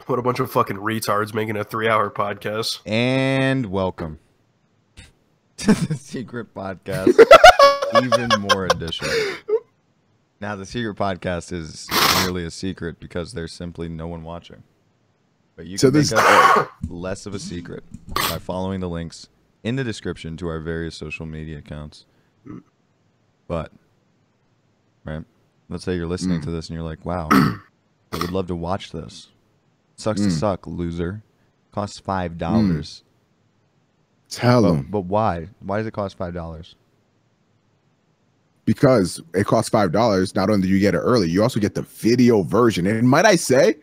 What a bunch of fucking retards making a 3-hour podcast. And welcome to the Secret Podcast, even more edition. Now, the Secret Podcast is merely a secret because there's simply no one watching. But you can make us less of a secret by following the links in the description to our various social media accounts. But, right, let's say you're listening to this and you're like, wow, I would love to watch this. Sucks to suck, loser. Costs $5. Tell them. But why? Why does it cost $5? Because it costs $5. Not only do you get it early, you also get the video version. And might I say,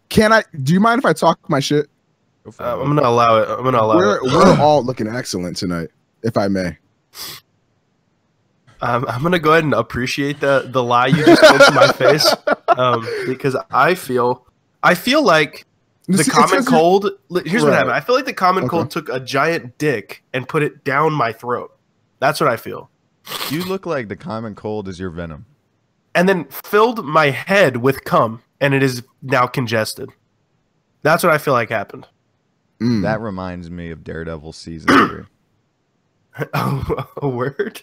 do you mind if I talk my shit? I'm gonna allow it. We're all looking excellent tonight, if I may. I'm gonna go ahead and appreciate the lie you just told to my face, because I feel like the common cold. Here's what happened. I feel like the common cold took a giant dick and put it down my throat. That's what I feel. You look like the common cold is your venom. And then filled my head with cum, and it is now congested. That's what I feel like happened. That reminds me of Daredevil season 3. A word?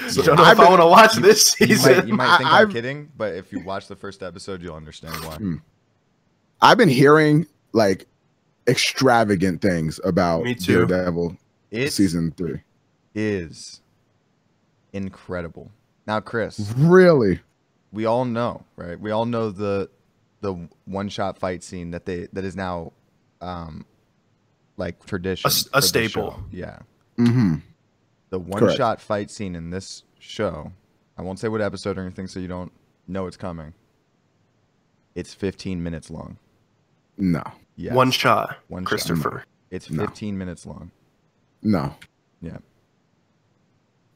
So don't know if I want to watch this season. You might think I'm kidding, but if you watch the first episode, you'll understand why. I've been hearing like extravagant things about Daredevil season 3. Is incredible. Now, Chris, really, we all know, right? We all know the one-shot fight scene that is now like tradition, a staple. Yeah. The one-shot fight scene in this show, I won't say what episode or anything so you don't know it's coming. It's 15 minutes long. No. Yes. One shot, Christopher. It's 15 minutes long. No. Yeah.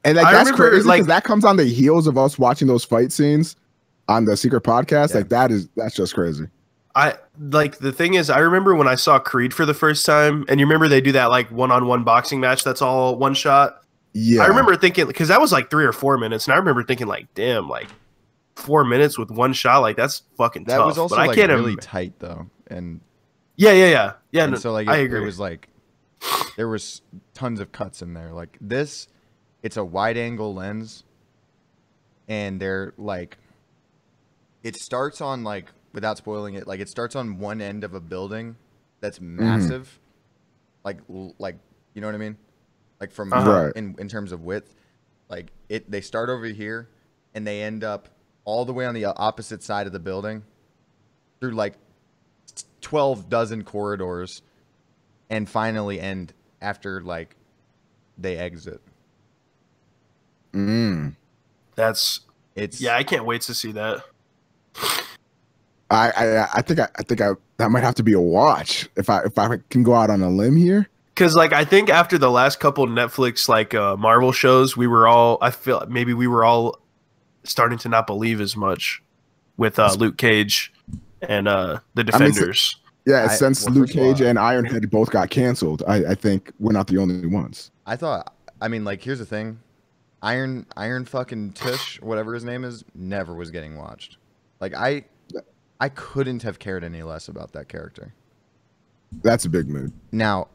And like, that's crazy because that comes on the heels of us watching those fight scenes on the Secret Podcast. Yeah. Like that's just crazy. The thing is, I remember when I saw Creed for the first time, and you remember they do that like one-on-one boxing match that's all one shot. Yeah. I remember thinking, because that was like 3 or 4 minutes, and I remember thinking like, damn, like 4 minutes with one shot, like that's fucking tough. That was also but like really tight though, and yeah. And so like I agree. It was like there was tons of cuts in there. Like this, it's a wide angle lens, and they're like, it starts on like, without spoiling it, like it starts on one end of a building that's massive, like you know what I mean, like from in terms of width, like they start over here and they end up all the way on the opposite side of the building through like 12 dozen corridors and finally end after like they exit. I can't wait to see that. I think that might have to be a watch if I can go out on a limb here. Because like I think after the last couple Netflix like Marvel shows, I feel maybe we were all starting to not believe as much with Luke Cage and the Defenders. Since Luke Cage and Ironhead both got canceled, I think we're not the only ones. I mean, like, here's the thing. Iron fucking Tush, whatever his name is, never was getting watched. Like, I couldn't have cared any less about that character. That's a big mood. Now,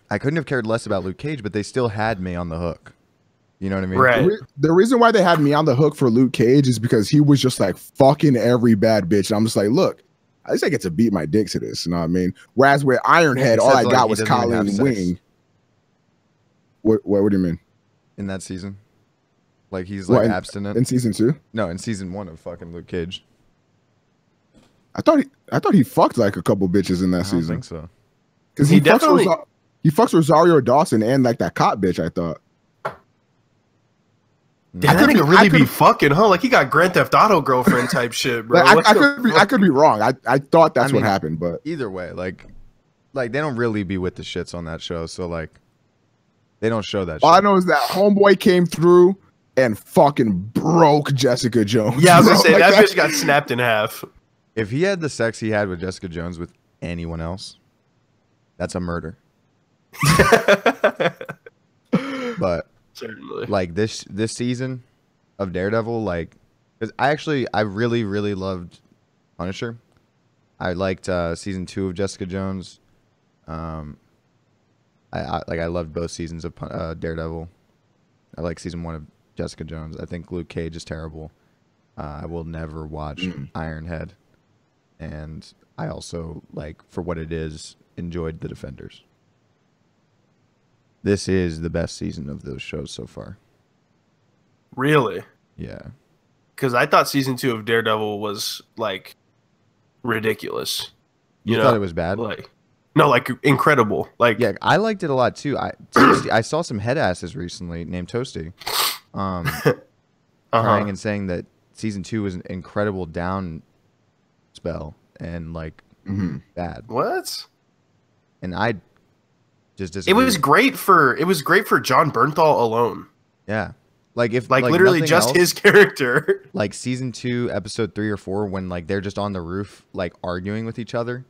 I couldn't have cared less about Luke Cage, but they still had me on the hook. You know what I mean? Right. The reason why they had me on the hook for Luke Cage is because he was just like fucking every bad bitch. And I'm just like, look, I just get to beat my dick to this. You know what I mean? Whereas with Ironhead, all I got was Colleen Wing. What do you mean? In that season? Like he's like abstinent? In season 2? No, in season 1 of fucking Luke Cage. I thought he fucked like a couple bitches in that season. I don't think so. Because he fucks Rosario Dawson and like that cop bitch, I thought. Damn, that nigga really be fucking, huh? Like he got Grand Theft Auto girlfriend type shit, bro. Like, I could be wrong. I thought that's what happened, but either way, like they don't really be with the shits on that show, so like they don't show that shit. All I know is that homeboy came through and fucking broke Jessica Jones. Yeah, I was gonna say that bitch got snapped in half. If he had the sex he had with Jessica Jones with anyone else, that's a murder. But certainly, like this season of Daredevil, like, because I really loved Punisher, I liked season 2 of Jessica Jones. I loved both seasons of Daredevil. I like season 1 of Jessica Jones. I think Luke Cage is terrible. I will never watch Ironhead. And I also, like, for what it is, enjoyed The Defenders. This is the best season of those shows so far. Really? Yeah. Because I thought season 2 of Daredevil was, like, ridiculous. You thought it was bad? Like, no, like, incredible. Like, yeah, I liked it a lot, too. I saw some head asses recently named Toasty crying and saying that season 2 was an incredible down spell and, like, bad. What? And I just disagreed. It was great for John Bernthal alone. Yeah. Like if like literally just else, his character. Like season 2, episode 3 or 4, when like they're just on the roof like arguing with each other.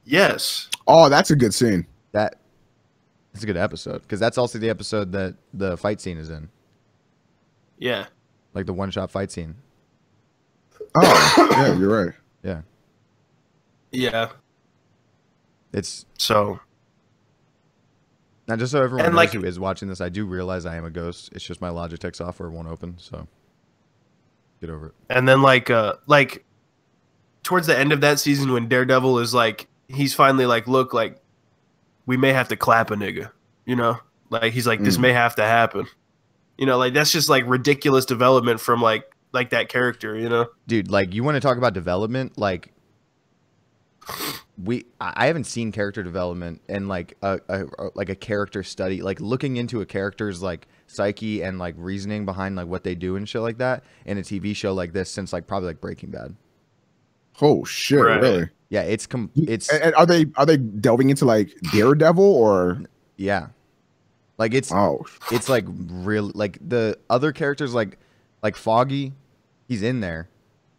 Yes. Oh, that's a good scene. That's a good episode because that's also the episode that the fight scene is in. Yeah. Like the one-shot fight scene. Oh, yeah, you're right. Yeah. Yeah. It's so. Now, just so everyone knows like, who is watching this, I do realize I am a ghost. It's just my Logitech software won't open, so get over it. And then like towards the end of that season when Daredevil is like, he's finally like, look, like we may have to clap a nigga, you know? Like he's like, this may have to happen. You know, like that's just like ridiculous development from like that character, you know? Dude, like you want to talk about development? Like I haven't seen character development and like a character study, like looking into a character's like psyche and like reasoning behind like what they do and shit like that in a TV show like this since like probably like Breaking Bad. Oh shit! Right. Really? Yeah, it's. And are they delving into like Daredevil or? Yeah, like it's like real like the other characters like Foggy, he's in there,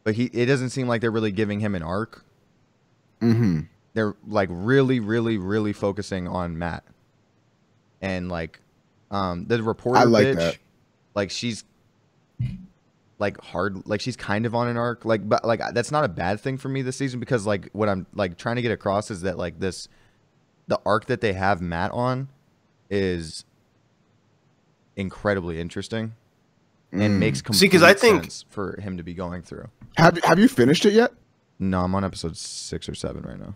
but it doesn't seem like they're really giving him an arc. They're like really focusing on Matt, and like the reporter I like bitch, that. like she's like hard, like she's kind of on an arc, like but like that's not a bad thing for me this season because like what I'm like trying to get across is that like the arc that they have Matt on is incredibly interesting and makes complete sense for him to be going through. Have you finished it yet? No, I'm on episode 6 or 7 right now.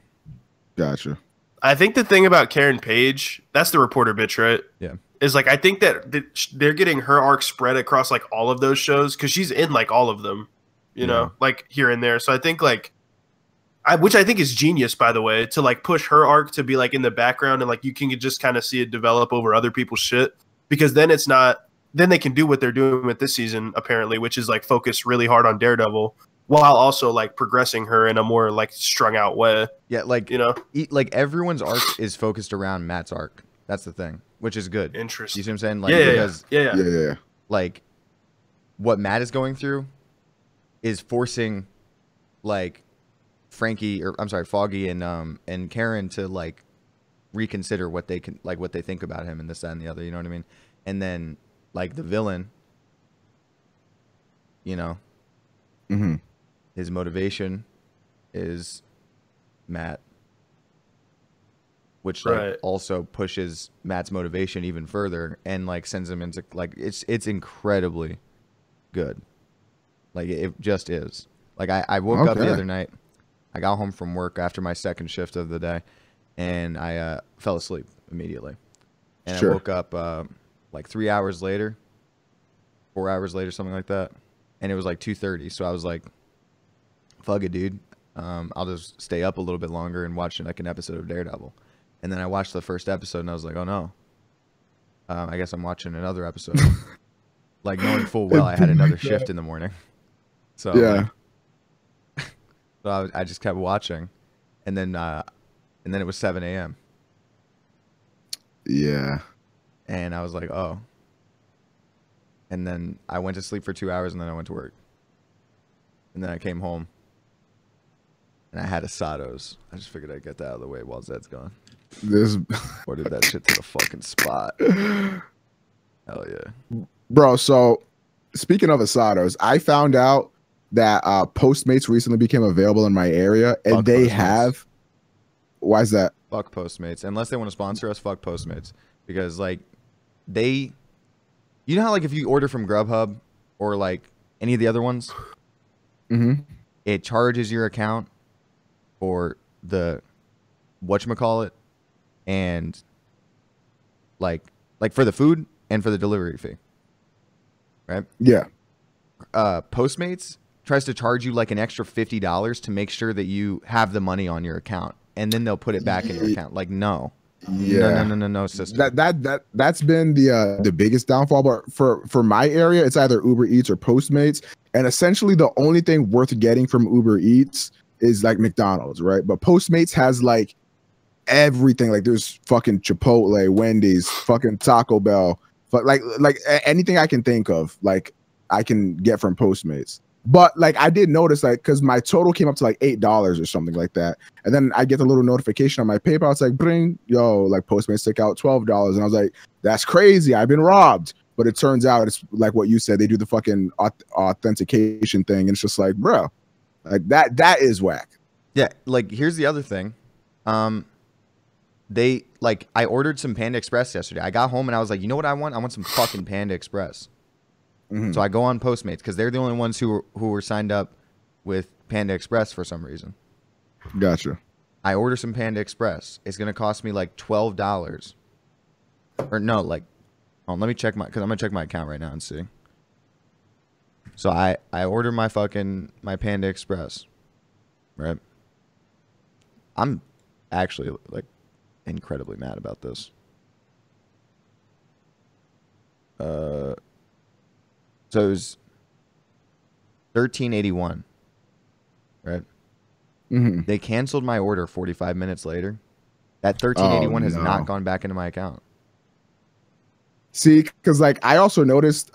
Gotcha. I think the thing about Karen Page, that's the reporter bitch, right? Yeah. Is like I think that they're getting her arc spread across like all of those shows because she's in like all of them, you know, like here and there. So I think like, which I think is genius, by the way, to like push her arc to be like in the background and like you can just kind of see it develop over other people's shit because then it's not. Then they can do what they're doing with this season apparently, which is like focus really hard on Daredevil. While also like progressing her in a more like strung out way. Yeah, like you know, like everyone's arc is focused around Matt's arc. That's the thing, which is good. Interesting. You see what I'm saying? Like, yeah. Like what Matt is going through is forcing like Foggy and Karen to like reconsider what they can like what they think about him and this, that, and the other. You know what I mean? And then like the villain, you know. His motivation is Matt, which like also pushes Matt's motivation even further and like sends him into like it's incredibly good. Like it just is. Like I woke up the other night. I got home from work after my second shift of the day, and I fell asleep immediately. And I woke up like 3 hours later, 4 hours later, something like that, and it was like 2:30. So I was like, fuck it, dude. I'll just stay up a little bit longer and watch like an episode of Daredevil. And then I watched the first episode and I was like, oh no. I guess I'm watching another episode. Like knowing full well I had another shift in the morning. So yeah. So I just kept watching. And then it was 7 a.m. Yeah. And I was like, oh. And then I went to sleep for 2 hours and then I went to work. And then I came home. And I had asados. I just figured I'd get that out of the way while Zed's gone. Ordered that shit to the fucking spot. Hell yeah. Bro, so speaking of asados, I found out that Postmates recently became available in my area, and Fuck they Postmates. have. Why is that? Fuck Postmates. Unless they want to sponsor us, fuck Postmates. Because like you know how like if you order from Grubhub or like any of the other ones, it charges your account for the whatchamacallit and like for the food and for the delivery fee. Right? Yeah. Postmates tries to charge you like an extra $50 to make sure that you have the money on your account, and then they'll put it back in your account. Like, no. Yeah. No, sister. That's been the biggest downfall. But for my area, it's either Uber Eats or Postmates. And essentially the only thing worth getting from Uber Eats is like McDonald's, right? But Postmates has like everything. Like there's fucking Chipotle, Wendy's, fucking Taco Bell, but like anything I can think of, like I can get from Postmates. But like I did notice, like, because my total came up to like $8 or something like that, and then I get a little notification on my PayPal. It's like, bring like Postmates took out $12, and I was like, that's crazy. I've been robbed. But it turns out it's like what you said. They do the fucking authentication thing, and it's just like, bro, like that is whack. Yeah, like here's the other thing. They like I ordered some Panda Express yesterday. I got home and I was like, you know what I want? I want some fucking Panda Express. So I go on Postmates because they're the only ones who were signed up with Panda Express for some reason. Gotcha. I order some Panda Express. It's gonna cost me like $12. Or no, like, let me check because I'm gonna check my account right now and see. So I order my Panda Express, right? I'm actually like incredibly mad about this. So it was $13.81, right? They canceled my order 45 minutes later. That $13.81 has not gone back into my account. See, because like I also noticed,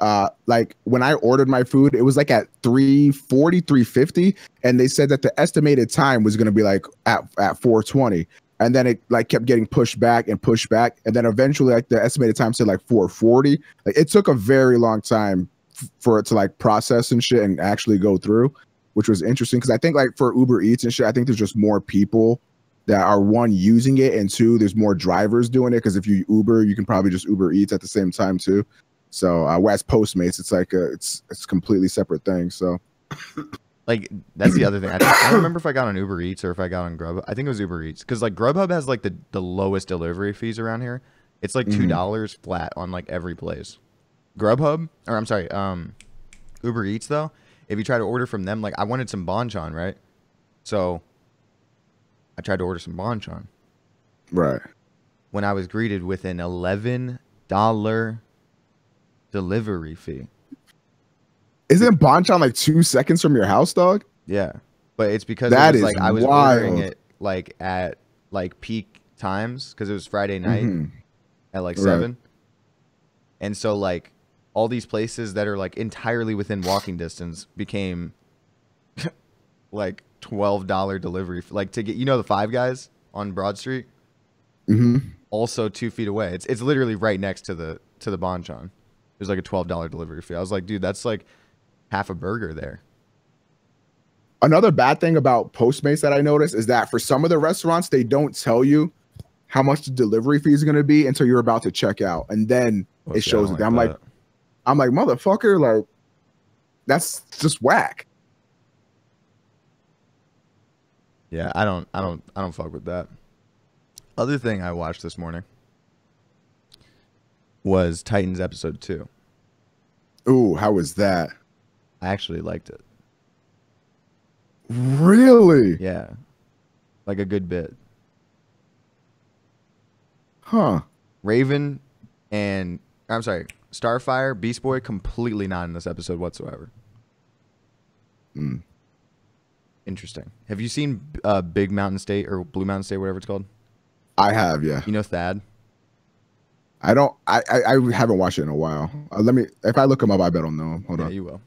like when I ordered my food, it was like at 3:40, 3:50, and they said that the estimated time was going to be like at 4:20, and then it like kept getting pushed back, and then eventually like the estimated time said like 4:40. Like it took a very long time for it to like process and shit and actually go through, which was interesting because I think like for Uber Eats and shit, I think there's just more people that are one using it, and two, there's more drivers doing it because if you Uber, you can probably just Uber Eats at the same time too. So whereas Postmates, it's like it's completely separate thing. So like that's the other thing. I don't remember if I got on Uber Eats or if I got on Grubhub. I think it was Uber Eats because like Grubhub has like the lowest delivery fees around here. It's like $2 flat on like every place. Grubhub, or I'm sorry, Uber Eats though, if you try to order from them, like I wanted some banchan, right? So I tried to order some banchan. Right. When I was greeted with an $11 delivery fee. Isn't banchan like 2 seconds from your house, dog? Yeah. But it's because that it was is like I was wild. ordering it like at like peak times because it was Friday night at like 7. And so like all these places that are like entirely within walking distance became like $12 delivery, like to get, you know, the Five Guys on Broad Street, also 2 feet away. It's literally right next to the banchan. There's like a $12 delivery fee. I was like, dude, that's like half a burger there. Another bad thing about Postmates that I noticed is that for some of the restaurants, they don't tell you how much the delivery fee is going to be until you're about to check out, and then it shows it. I'm like, motherfucker, like that's just whack. Yeah, I don't fuck with that. Other thing I watched this morning was Titans episode 2. Ooh, how was that? I actually liked it. Really? Yeah. Like a good bit. Huh. Raven and Starfire, Beast Boy, completely not in this episode whatsoever. Interesting. Have you seen Big Mountain State or Blue Mountain State, whatever it's called? I have, yeah. You know Thad? I don't. I haven't watched it in a while. Let me. If I look him up, I bet I'll know him. Hold on. Yeah, you will.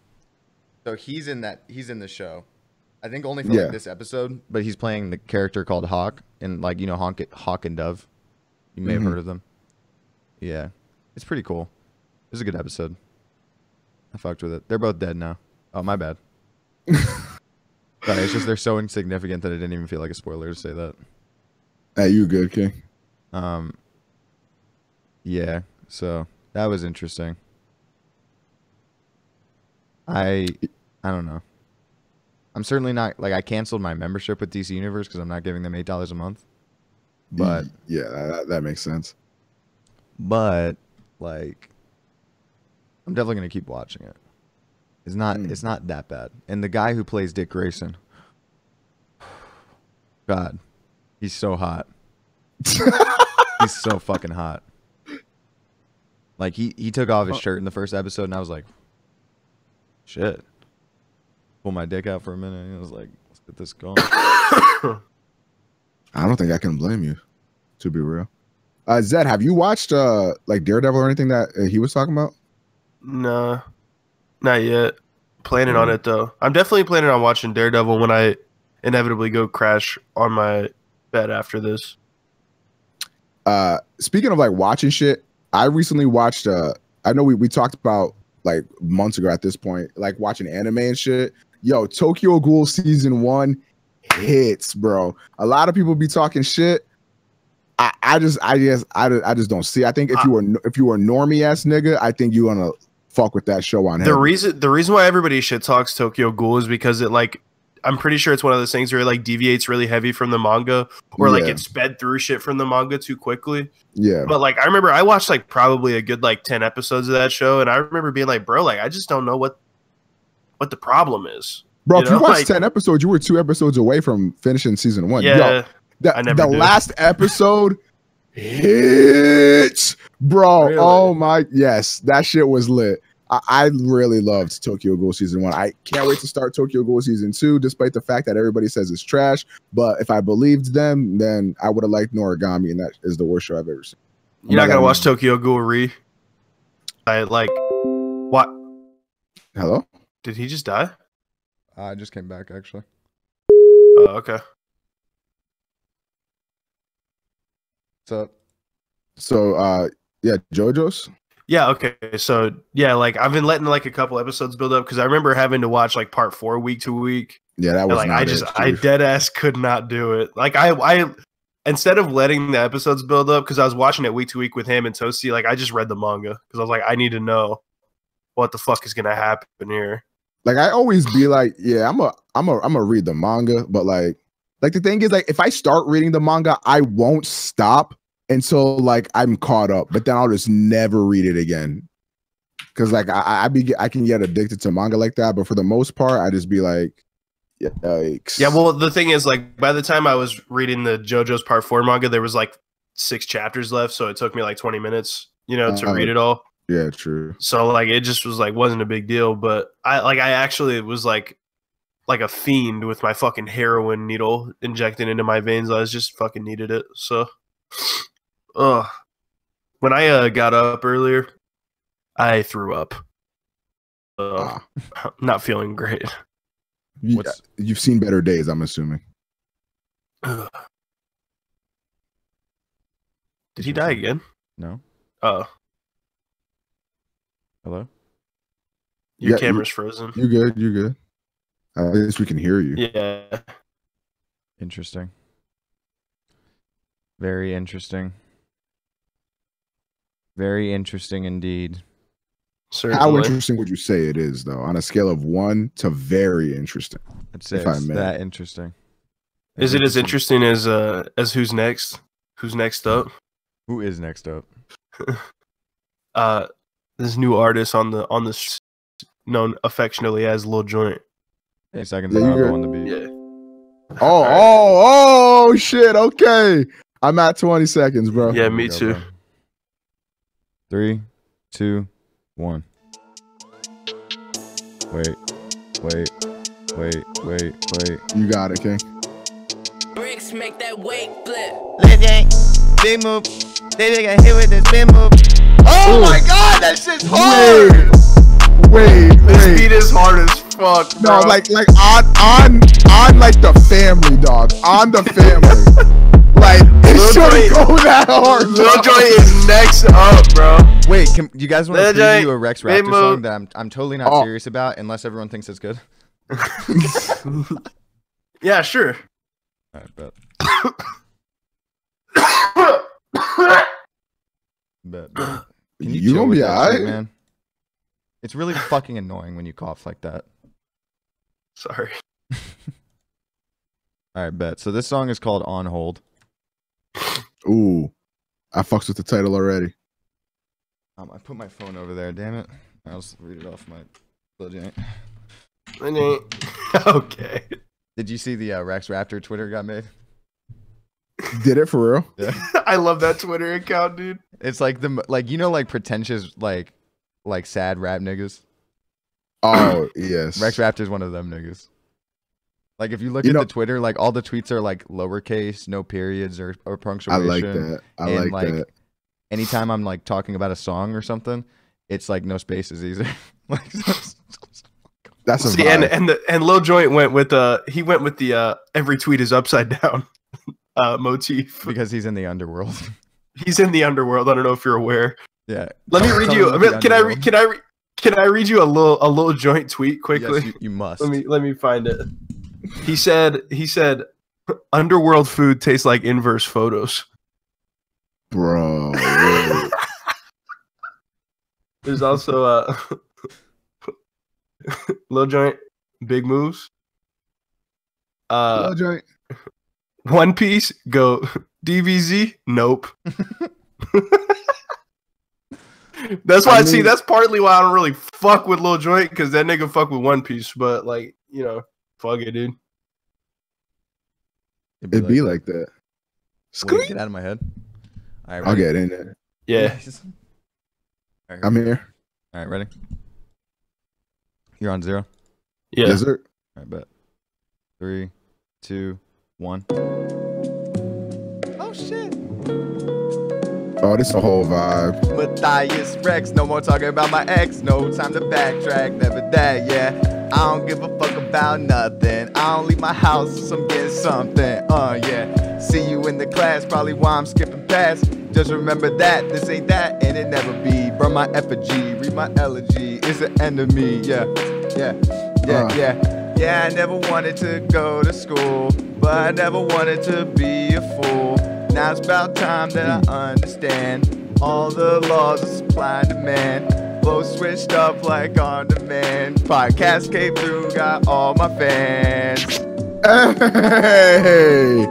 So he's in the show. I think only for like this episode, but he's playing the character called Hawk, and like, you know, Hawk and Dove. You may have heard of them. Yeah, it's pretty cool. It was a good episode. I fucked with it. They're both dead now. Oh, my bad. Sorry, it's just they're so insignificant that it didn't even feel like a spoiler to say that. Hey, you good, King? Yeah. So that was interesting. I don't know. I'm certainly not like I canceled my membership with DC Universe because I'm not giving them $8 a month. But yeah, that makes sense. But like, I'm definitely gonna keep watching it. It's not that bad. And the guy who plays Dick Grayson, God, he's so hot. He's so fucking hot. Like he took off his shirt in the first episode, and I was like, shit. Pull my dick out for a minute, and I was like, let's get this going. I don't think I can blame you, to be real. Zed, have you watched like Daredevil or anything that he was talking about? No, not yet. Planning on it though. I'm definitely planning on watching Daredevil when I inevitably go crash on my bed after this. Speaking of like watching shit, I recently watched I know we talked about like months ago at this point, like watching anime and shit. Yo, Tokyo Ghoul season 1 hits, bro. A lot of people be talking shit. I just don't see. I think if you were a normie ass nigga, I think you gonna fuck with that show on him. The reason why everybody shit talks Tokyo Ghoul is because it like I'm pretty sure it's one of those things where it like deviates really heavy from the manga, or like it sped through shit from the manga too quickly. Yeah. But like I remember I watched like probably a good like 10 episodes of that show, and I remember being like, bro, like I just don't know what the problem is. Bro, if you watched 10 episodes, you were 2 episodes away from finishing season 1. Yeah. Yo, the last episode hits, bro. Really? Oh my, yes, that shit was lit. I really loved Tokyo Ghoul season 1. I can't wait to start Tokyo Ghoul season 2, despite the fact that everybody says it's trash. But if I believed them, then I would have liked Noragami, and that is the worst show I've ever seen. You're not gonna watch Tokyo Ghoul Re? I like what? Hello? Did he just die? I just came back actually. Oh, okay. What's up? So, yeah, JoJo's. Yeah, okay. So, yeah, like I've been letting like a couple episodes build up because I remember having to watch like part 4 week to week. Yeah, that was like I dead ass could not do it. Like I instead of letting the episodes build up because I was watching it week to week with him and Toasty, like I just read the manga because I was like I need to know what the fuck is gonna happen here. Like I always be like, yeah, I'm a read the manga, but like the thing is like if I start reading the manga, I won't stop until like I'm caught up, but then I'll just never read it again. Cause like I can get addicted to manga like that, but for the most part, I just be like, yikes. Yeah, well, the thing is, like, by the time I was reading the JoJo's Part 4 manga, there was like 6 chapters left, so it took me like 20 minutes, to read it all. Yeah, true. So like it just was like wasn't a big deal, but I actually was like a fiend with my fucking heroin needle injected into my veins. I was just fucking needed it. So when I got up earlier, I threw up. Not feeling great. You've seen better days, I'm assuming. Did he die again? No. Oh. Hello? Your camera's frozen. You good? You good? At least we can hear you. Yeah. Interesting. Very interesting. Very interesting indeed. Certainly. How interesting would you say it is, though, on a scale of 1 to very interesting? I'd say it's that interesting. Is it as interesting as Who's Next? Who's next up? Who is next up? This new artist on the known affectionately as Lil Joint. 8 seconds on the beat. Yeah. Oh shit. Okay. I'm at 20 seconds, bro. Yeah, me too. Bro. 3, 2, 1. Wait. You got it, King. Bricks make that weight flip. Legend, big move. They got hit with this big move. Oh my god, that shit's hard. Wait. This beat is hard as fuck. No, bro. like on like the family, dog. On the family. Like it shouldn't go that hard. Lil Joint is next up, bro. Wait, you guys want to preview a Rex Raptor song that I'm totally not serious about unless everyone thinks it's good? Yeah, sure. All right, bet. Bet. Can you You chill gonna with be that alright? shit, man? It's really fucking annoying when you cough like that. Sorry. All right, bet. So this song is called On Hold. Ooh, I fucks with the title already. I put my phone over there, damn it. I'll just read it off my legit. Okay. Did you see the Rex Raptor Twitter got made? Did it for real? Yeah. I love that Twitter account, dude. It's like like pretentious like sad rap niggas. Oh yes. Rex Raptor's one of them niggas. Like if you look at the Twitter, like all the tweets are like lowercase, no periods or punctuation. I like that. I and like that. Anytime I'm like talking about a song or something, it's like no spaces either. Like That's a See, vibe. and Lil Joint went with the every tweet is upside down motif because he's in the underworld. He's in the underworld. I don't know if you're aware. Yeah. Let me read you. Can I read you a little Joint tweet quickly? Yes, you must. Let me find it. He said underworld food tastes like inverse photos. Bro. Really? There's also Lil Joint, big moves. Lil Joint. One Piece, go. DBZ, nope. That's why that's partly why I don't really fuck with Lil Joint, because that nigga fuck with One Piece, but like, you know, fuck it, dude. It'd be like that. Wait, get out of my head. All right, I'll get in there. Yeah. Right, I'm here. All right, ready? You're on 0? Yeah. Yes, sir. All right, bet. 3, 2, 1. Oh, shit. Oh, this is a whole vibe. Matthias Rex, no more talking about my ex. No time to backtrack, never that, yeah. I don't give a fuck about nothing. I don't leave my house unless I'm getting something. Yeah. See you in the class, probably why I'm skipping past. Just remember that this ain't that, and it never be. Burn my effigy, read my elegy. It's an enemy, yeah. Yeah, I never wanted to go to school, but I never wanted to be a fool. Now it's about time that I understand all the laws of supply and demand. Flow switched up like on demand. Podcast came through, got all my fans. Hey.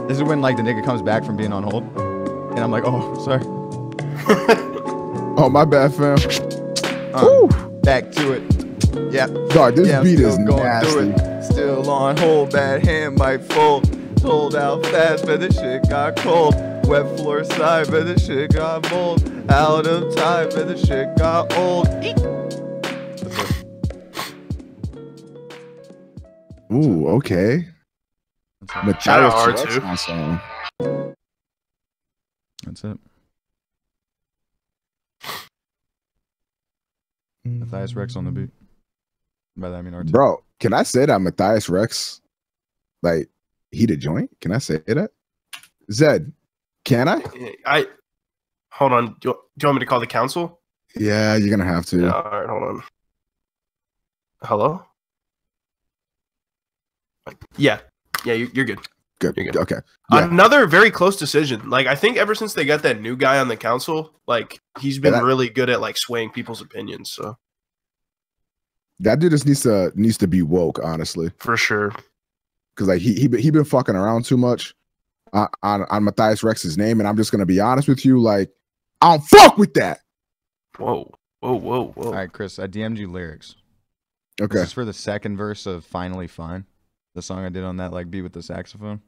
This is when like the nigga comes back from being on hold, and I'm like, oh, sorry. Oh, my bad, fam. Back to it. Yeah. Dog, this I'm beat still is going nasty. through it. Still on hold, bad hand might fold. Sold out fast, but the shit got cold. Wet floor side, but the shit got mold. Out of time, but the shit got old. Ooh, okay. Shout out Matthias R2. Rex song. That's it. Matthias Rex on the beat. By that I mean R2. Bro, can I say that Matthias Rex, like, he the joint? Can I say that? Zed, can I? Hold on. Do you want me to call the council? Yeah, you're gonna have to. Yeah, all right, hold on. Hello? Yeah, you're good. Good. You're good. Okay. Yeah. Another very close decision. Like, I think ever since they got that new guy on the council, like, he's been really good at like swaying people's opinions. So that dude just needs to be woke, honestly. for sure. Because like he been fucking around too much on Matthias Rex's name, and I'm just gonna be honest with you, like, I don't fuck with that. Whoa. All right, Chris, I DM'd you lyrics. Okay. This is for the second verse of Finally Fine, the song I did on that like beat with the saxophone.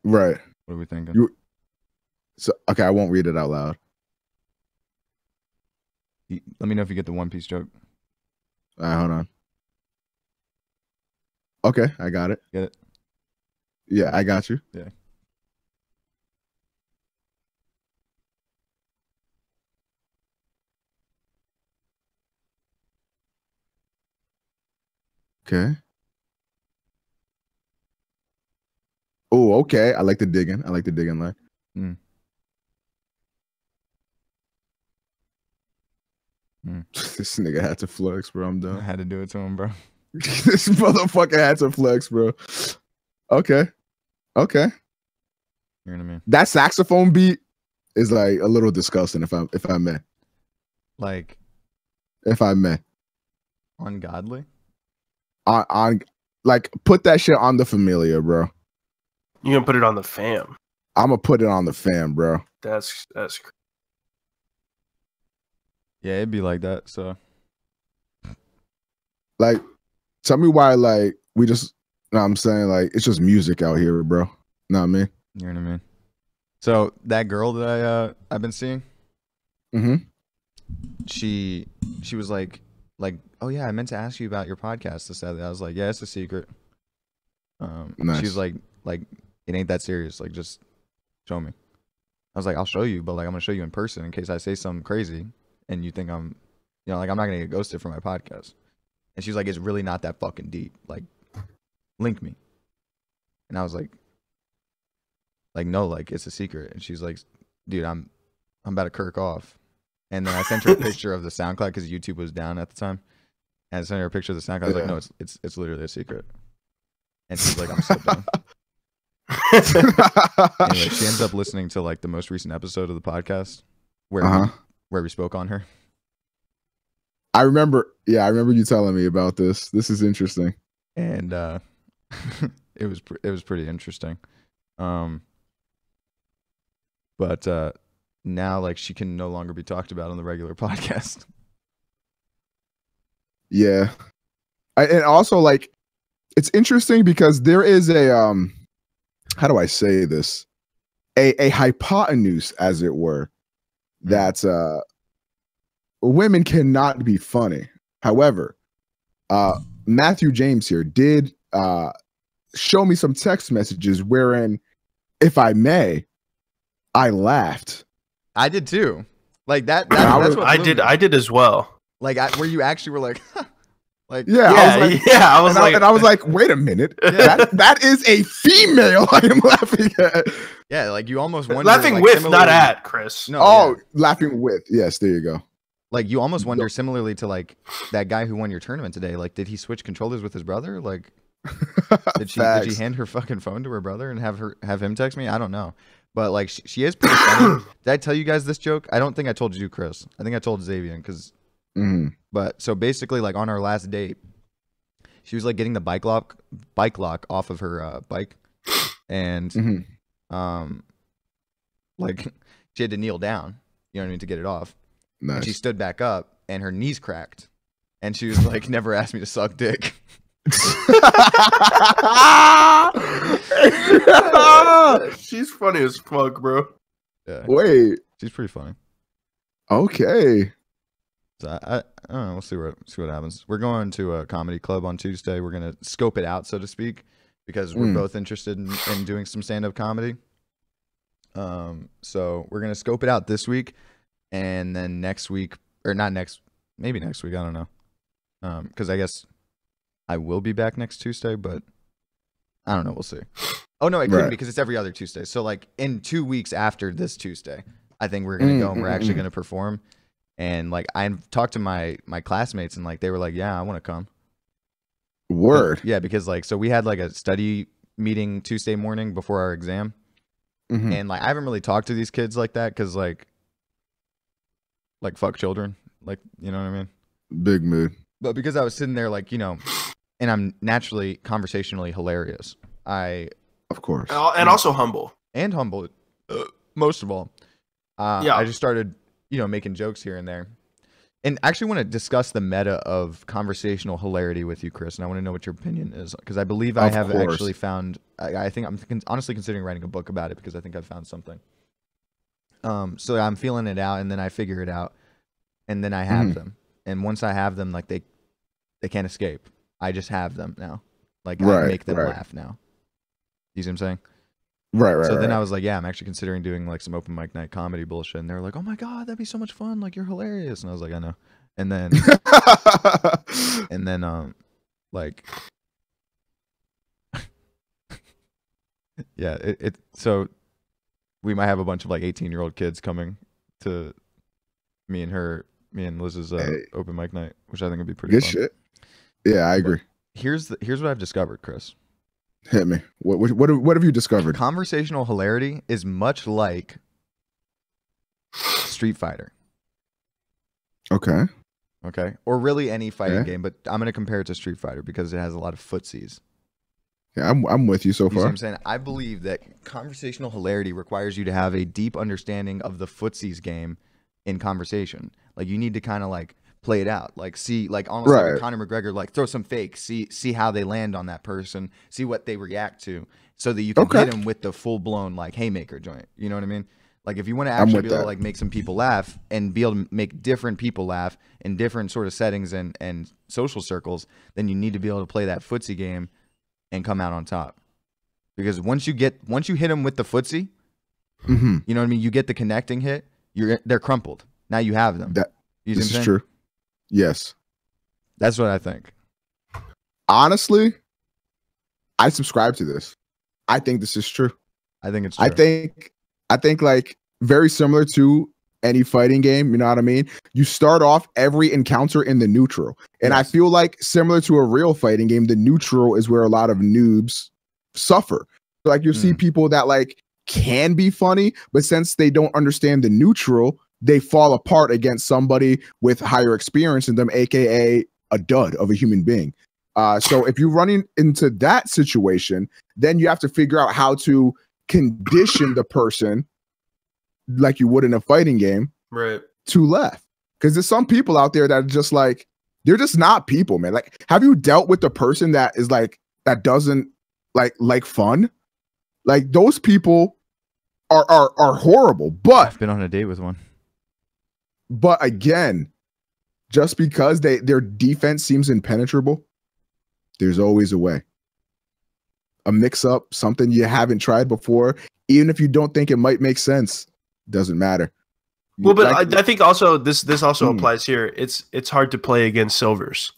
Right. What are we thinking? So okay, I won't read it out loud. Let me know if you get the One Piece joke. All right, hold on. Okay, I got it. Get it? Yeah, I got you. Yeah. Okay. Oh, okay. I like the digging. Line. This nigga had to flex, bro. I'm I done. had to do it to him, bro. This motherfucker had to flex, bro. Okay. You know what I mean? That saxophone beat is like a little disgusting, if I may. Like, If I may. ungodly. On like, put that shit on the Familia, bro. You gonna put it on the fam? I'm gonna put it on the fam, bro. That's Yeah, it'd be like that. So Like, tell me why, like, we just, know what I'm saying? Like, it's just music out here, bro. Know what I mean? you know what I mean. So that girl that I've been seeing, Mm-hmm. she was like, oh yeah, I meant to ask you about your podcast this Saturday. I was like, yeah, it's a secret. Nice. She was like it ain't that serious. Like, just show me. I was like, I'll show you, but like I'm gonna show you in person in case I say something crazy and you think I'm, you know, like I'm not gonna get ghosted for my podcast. And she was like, it's really not that fucking deep. Like, link me. And I was like, no, like it's a secret. And she's like, dude, I'm about to kirk off. And then I sent her a picture of the SoundCloud because YouTube was down at the time. And I sent her a picture of the SoundCloud. I was like, no, it's literally a secret. And she's like, I'm so done. Anyway, she ends up listening to like the most recent episode of the podcast where we spoke on her. I remember you telling me about this. This is interesting. And it was pretty interesting. But now like she can no longer be talked about on the regular podcast. Yeah. And also, like, it's interesting because there is a how do I say this? A hypotenuse, as it were, that women cannot be funny. However, Matthew James here did show me some text messages wherein, if I may, I laughed. I did too. Like that's what I did as well. Like where you actually were like, like I was like, wait a minute, that is a female I am laughing at. Yeah, like you almost wonder, laughing like, with, not at, Chris. No, laughing with. Yes, there you go. Like you almost wonder, similarly to like that guy who won your tournament today. Like, did he switch controllers with his brother? Like, did she hand her fucking phone to her brother and have him text me? I don't know. But like she is pretty funny. Did I tell you guys this joke? I don't think I told you, Chris. I think I told Xavier because. But so basically, like on our last date, she was like getting the bike lock off of her bike, and like she had to kneel down. You know what I mean, to get it off. Nice. And she stood back up, and her knees cracked, and she was like, "Never asked me to suck dick." She's funny as fuck, bro. Yeah. Wait. She's pretty funny. Okay. So I don't know. We'll see what happens. We're going to a comedy club on Tuesday. We're gonna scope it out, so to speak, because we're both interested in doing some stand-up comedy. So we're gonna scope it out this week, and then next week, or not next, maybe next week. I don't know. Because I guess I will be back next Tuesday, but I don't know. We'll see. Oh no, it couldn't because it's every other Tuesday. So like in 2 weeks after this Tuesday, I think we're gonna go and we're actually gonna perform. And like I talked to my classmates and like they were like, yeah, I want to come. Word. Yeah, because like so we had like a study meeting Tuesday morning before our exam, and like I haven't really talked to these kids like that because like fuck children, like you know what I mean. Big mood. But because I was sitting there like and I'm naturally conversationally hilarious. Of course. And also humble. And humble, most of all. I just started, making jokes here and there. And I actually want to discuss the meta of conversational hilarity with you, Chris. And I want to know what your opinion is. Because I believe I have actually found, I think I'm honestly considering writing a book about it because I think I found something. So I'm feeling it out and then I figure it out. And then I have them. And once I have them, like they can't escape. I just have them now. Like I make them laugh now. You see what I'm saying? Right. So then I was like, yeah, I'm actually considering doing like some open mic night comedy bullshit. And they were like, oh my God, that'd be so much fun. Like you're hilarious. And I was like, I know. And then, like, yeah, so we might have a bunch of like 18-year-old kids coming to me and Me and Liz's open mic night, which I think would be pretty Good fun. shit. Yeah, I agree. Here's what I've discovered, Chris. Hit me. What have you discovered? Conversational hilarity is much like Street Fighter. Okay. Okay. Or really any fighting game, but I'm going to compare it to Street Fighter because it has a lot of footsies. Yeah, I'm with you so You see far. what I'm saying? I believe that conversational hilarity requires you to have a deep understanding of the footsies game in conversation. Like you need to kind of like play it out, like see, like almost like Conor McGregor, like throw some fakes, see how they land on that person, see what they react to, so that you can hit them with the full blown like haymaker joint. You know what I mean? Like if you want to actually be able to like make some people laugh and be able to make different people laugh in different sort of settings and social circles, then you need to be able to play that footsie game and come out on top. Because once you hit them with the footsie, you know what I mean? You get the connecting hit. They're crumpled. Now you have them. This is true. Yes. That's what I think. Honestly, I subscribe to this. I think this is true. I think it's true. I think like very similar to any fighting game, you know what I mean? You start off every encounter in the neutral. And I feel like similar to a real fighting game, the neutral is where a lot of noobs suffer. So like you see people that like can be funny, but since they don't understand the neutral, they fall apart against somebody with higher experience in them, aka a dud of a human being. So if you're running into that situation, then you have to figure out how to condition the person like you would in a fighting game, right, to laugh. Because there's some people out there that are just like, they're just not people, man. Like, have you dealt with the person that is like, that doesn't like fun? Like those people are horrible. But I've been on a date with one. But again, just because their defense seems impenetrable, there's always a way. A mix-up, something you haven't tried before, even if you don't think it might make sense, doesn't matter. Well, but I think also this also applies here. It's hard to play against silvers.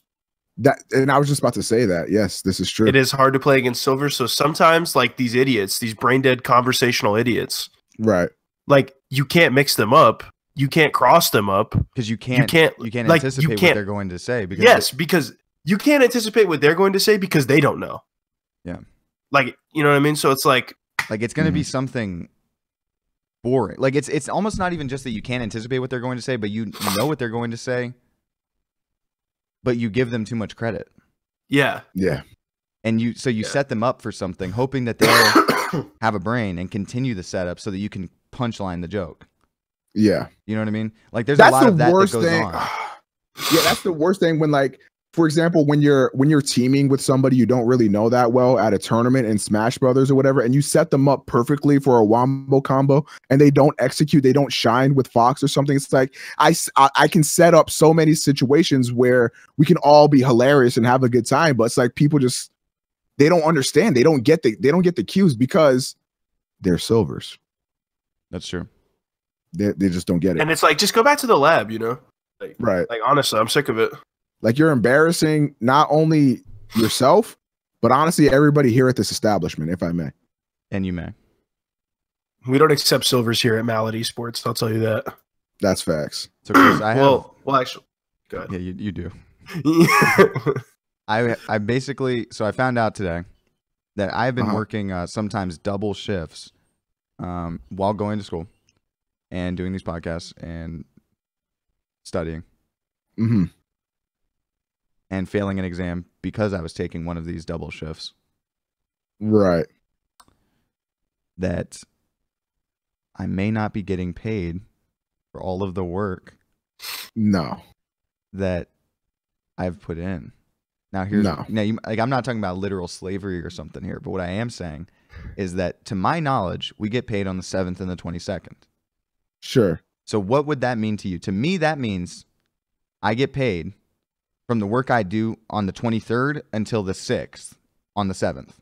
And I was just about to say that. Yes, this is true. It is hard to play against silvers. So sometimes, like these idiots, these brain dead conversational idiots, right? Like you can't mix them up. You can't cross them up because you can't like, anticipate what they're going to say. Because because you can't anticipate what they're going to say because they don't know. Yeah, like you know what I mean. So it's like it's going to be something boring. Like it's almost not even just that you can't anticipate what they're going to say, but you know what they're going to say, but you give them too much credit. Yeah. And you set them up for something, hoping that they'll have a brain and continue the setup so that you can punchline the joke. Yeah. You know what I mean? Like there's a lot of that goes on. Yeah, that's the worst thing when, like, for example, when you're teaming with somebody you don't really know that well at a tournament in Smash Brothers or whatever, and you set them up perfectly for a wombo combo and they don't execute, they don't shine with Fox or something. It's like I can set up so many situations where we can all be hilarious and have a good time, but it's like people just they don't understand. They don't get the cues because they're silvers. That's true. They just don't get it. And it's like, just go back to the lab, you know? Like, right. Like, honestly, I'm sick of it. Like, you're embarrassing not only yourself, but honestly, everybody here at this establishment, if I may. And you may. We don't accept silvers here at Mallet Esports, I'll tell you that. That's facts. So, Chris, well, actually, go ahead. Yeah, you do. I basically, so I found out today that I've been working sometimes double shifts while going to school and doing these podcasts and studying. And failing an exam because I was taking one of these double shifts. Right. That I may not be getting paid for all of the work. No. That I've put in. Now here's I'm not talking about literal slavery or something here, but what I am saying is that to my knowledge, we get paid on the 7th and the 22nd. Sure. So what would that mean to you? To me, that means I get paid from the work I do on the 23rd until the 6th on the 7th. Does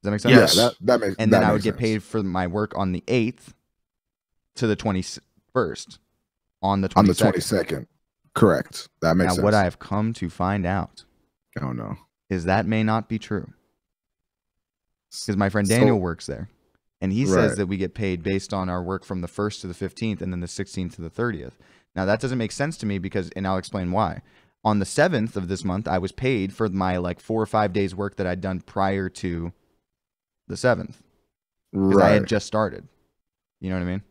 that make sense? Yes. Yeah, that makes And then I would get paid for my work on the 8th to the 21st on the 22nd. On the 22nd. Correct. That makes sense. Now, what I have come to find out is that may not be true. Because my friend Daniel works there. And he says that we get paid based on our work from the 1st to the 15th and then the 16th to the 30th. Now that doesn't make sense to me and I'll explain why. On the 7th of this month, I was paid for my like 4 or 5 days work that I'd done prior to the 7th. Because I had just started. You know what I mean?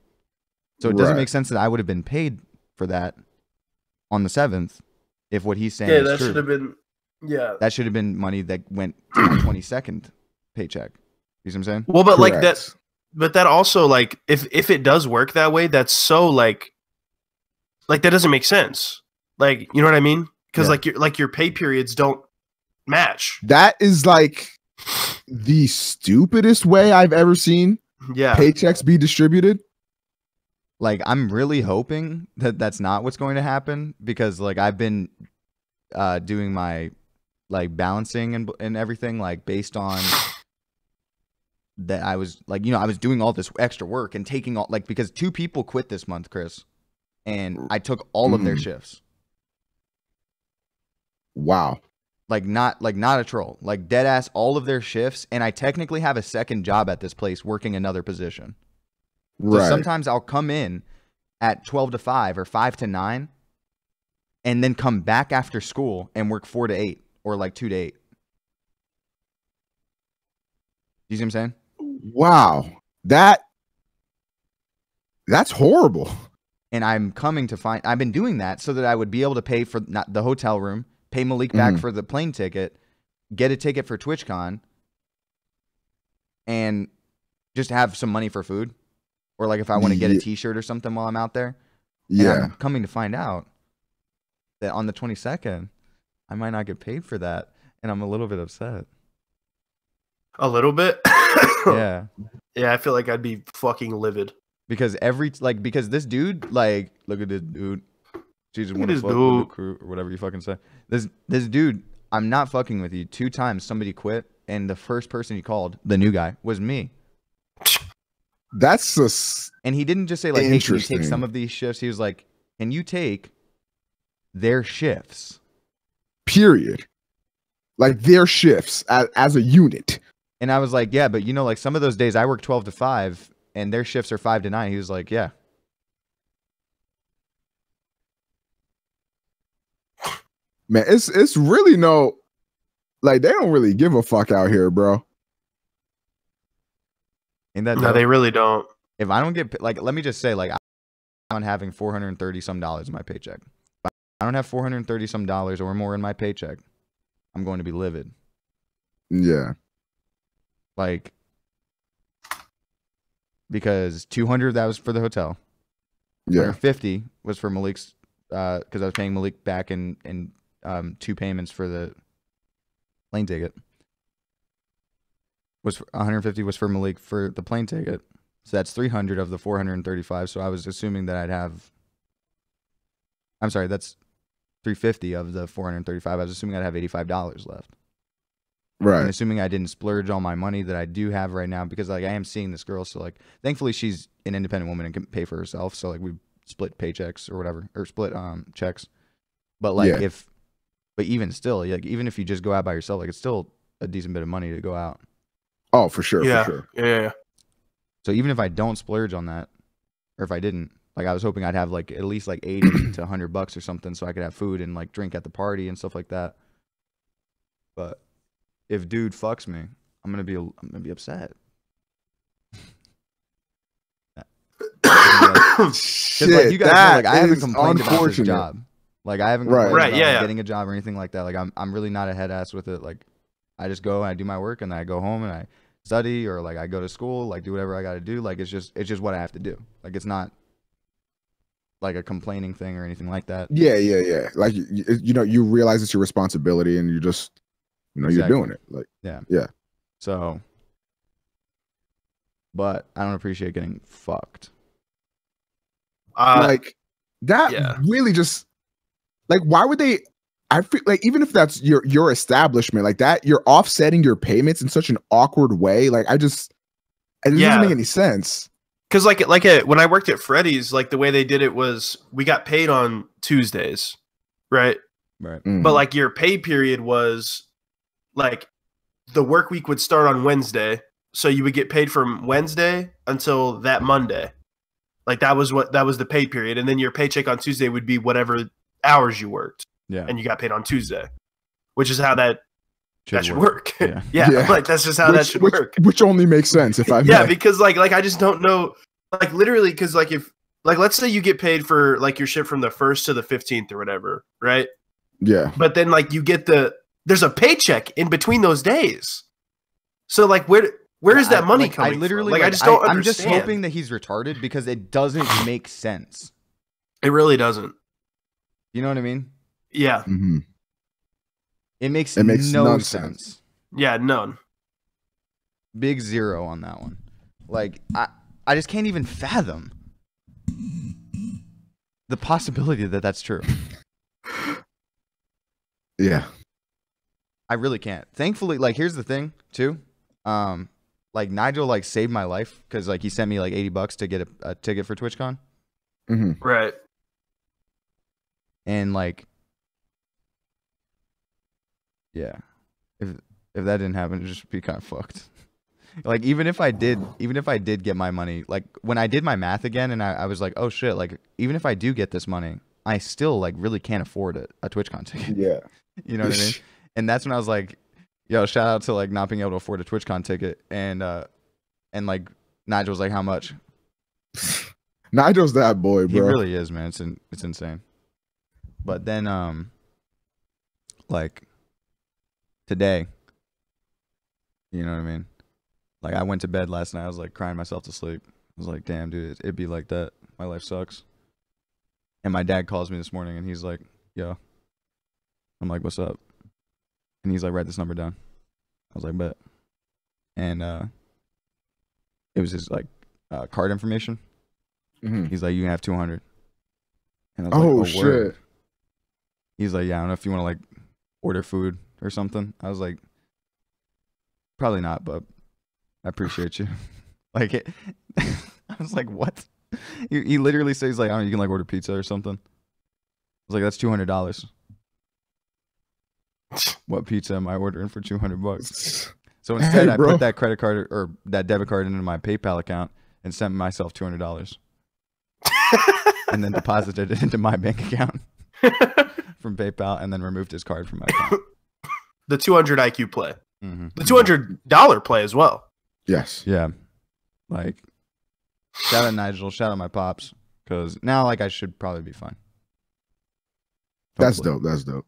So it doesn't make sense that I would have been paid for that on the 7th if what he's saying is true. Yeah, that should have been, that should have been money that went to my 22nd paycheck. You see what I'm saying? Well, but like that also, like, if it does work that way, that's so like that doesn't make sense. Like, you know what I mean? Because your pay periods don't match. That is like the stupidest way I've ever seen paychecks be distributed. Like, I'm really hoping that that's not what's going to happen, because like I've been doing my like balancing and everything, like based on that. I was like, I was doing all this extra work and taking all, like, because 2 people quit this month, Chris, and I took all of their shifts. Wow. Like not a troll, like dead ass all of their shifts, and I technically have a second job at this place working another position. So sometimes I'll come in at 12 to 5 or 5 to 9 and then come back after school and work 4 to 8 or like 2 to 8. You see what I'm saying? Wow. That's horrible. And I'm coming to find, I've been doing that so that I would be able to pay for not the hotel room, pay Malik back for the plane ticket, get a ticket for TwitchCon, and just have some money for food. Or like if I want to get a t-shirt or something while I'm out there. Yeah. And I'm coming to find out that on the 22nd, I might not get paid for that. And I'm a little bit upset. A little bit? Yeah. Yeah, I feel like I'd be fucking livid. Because because this dude, like, look at this dude. Jesus, look at this dude. Crew, or whatever you fucking say. This dude, I'm not fucking with you. 2 times somebody quit, and the first person he called, the new guy, was me. That's and he didn't just say like, hey, can you take some of these shifts? He was like, can you take their shifts? Period. Like their shifts as a unit. And I was like, yeah, but like some of those days I work 12 to 5 and their shifts are 5 to 9. He was like, yeah. Man, it's really like they don't really give a fuck out here, bro. No, they really don't. If I don't get, like, let me just say, like, I'm having $430 some in my paycheck. If I don't have $430 some or more in my paycheck, I'm going to be livid. Yeah. Like, because 200 that was for the hotel. Yeah. 150 was for Malik's, because I was paying Malik back in 2 payments for the plane ticket. Was 150 was for Malik for the plane ticket. So that's 300 of the 435. So I was assuming that I'd have, I'm sorry, that's 350 of the 435. I was assuming I'd have $85 left. Right. And assuming I didn't splurge all my money that I do have right now, because like I am seeing this girl. So like, thankfully she's an independent woman and can pay for herself. So like we split paychecks or whatever, or split checks. But like but even still, like even if you just go out by yourself, like it's still a decent bit of money to go out. Oh, for sure. Yeah. For sure. Yeah. So even if I don't splurge on that, or if I didn't, like I was hoping I'd have like at least like 80 to $100 or something, so I could have food and like drink at the party and stuff like that. But if dude fucks me, I'm gonna be upset. Shit, like, you guys know, like I haven't complained about this job. Like I haven't complained about getting a job or anything like that. Like I'm really not a head ass with it. Like I just go and I do my work and then I go home and I study, or like I go to school, like do whatever I got to do. Like it's just what I have to do. Like it's not like a complaining thing or anything like that. Yeah. Like you realize it's your responsibility and you just you're doing it. Like yeah. So, but I don't appreciate getting fucked. Like that really just like, why would they? I feel like even if that's your establishment like that, you're offsetting your payments in such an awkward way. Like it doesn't make any sense. Because when I worked at Freddy's, like the way they did it was we got paid on Tuesdays, right? Right. But like your pay period was like the work week would start on Wednesday, so you would get paid from Wednesday until that Monday. Like that was the pay period, and then your paycheck on Tuesday would be whatever hours you worked. Yeah. And you got paid on Tuesday, which is how that should work. Yeah. Yeah, like that's just how that should work. Which only makes sense if I yeah, because like I just don't know, like literally, because like if like let's say you get paid for like your ship from the 1st to the 15th or whatever, right? Yeah. But then like you get there's a paycheck in between those days. So like where is that money coming I literally from? Like I just don't understand. I'm just hoping that he's retarded because it doesn't make sense. It really doesn't. You know what I mean? Yeah. Mm-hmm. It makes no sense. Yeah, none. Big 0 on that one. Like I just can't even fathom the possibility that that's true. Yeah. I really can't. Thankfully, like here's the thing too. Like Nigel like saved my life because like he sent me like $80 to get a ticket for TwitchCon. Mm-hmm. Right. And like, yeah, if that didn't happen, it'd just be kind of fucked. Like even if I did get my money, like when I did my math again, and I was like, oh shit, like even if I do get this money, I still like really can't afford a TwitchCon ticket. Yeah. You know what I mean? And that's when I was like, yo, shout out to like not being able to afford a TwitchCon ticket, and like Nigel was like, how much? Nigel's that boy, bro. He really is, man. It's insane. But then like today, you know what I mean? Like I went to bed last night, I was like crying myself to sleep. I was like, damn, dude, it'd be like that. My life sucks. And my dad calls me this morning and he's like, yo. I'm like, what's up? And he's like, write this number down. I was like, bet. And it was his like card information. Mm-hmm. He's like, you can have 200. And I was like, oh shit. Word. He's like, yeah, I don't know if you want to like order food or something. I was like, probably not, but I appreciate you. Like, I was like, what? He literally says like, I don't know, you can like order pizza or something. I was like, that's $200. What pizza am I ordering for $200? So instead, I put that credit card or that debit card into my PayPal account and sent myself $200, and then deposited it into my bank account from PayPal, and then removed his card from my account. The 200 IQ play, mm-hmm. The $200 play as well. Yes. Yeah. Like, shout out Nigel, shout out my pops, because now like I should probably be fine. Hopefully. That's dope.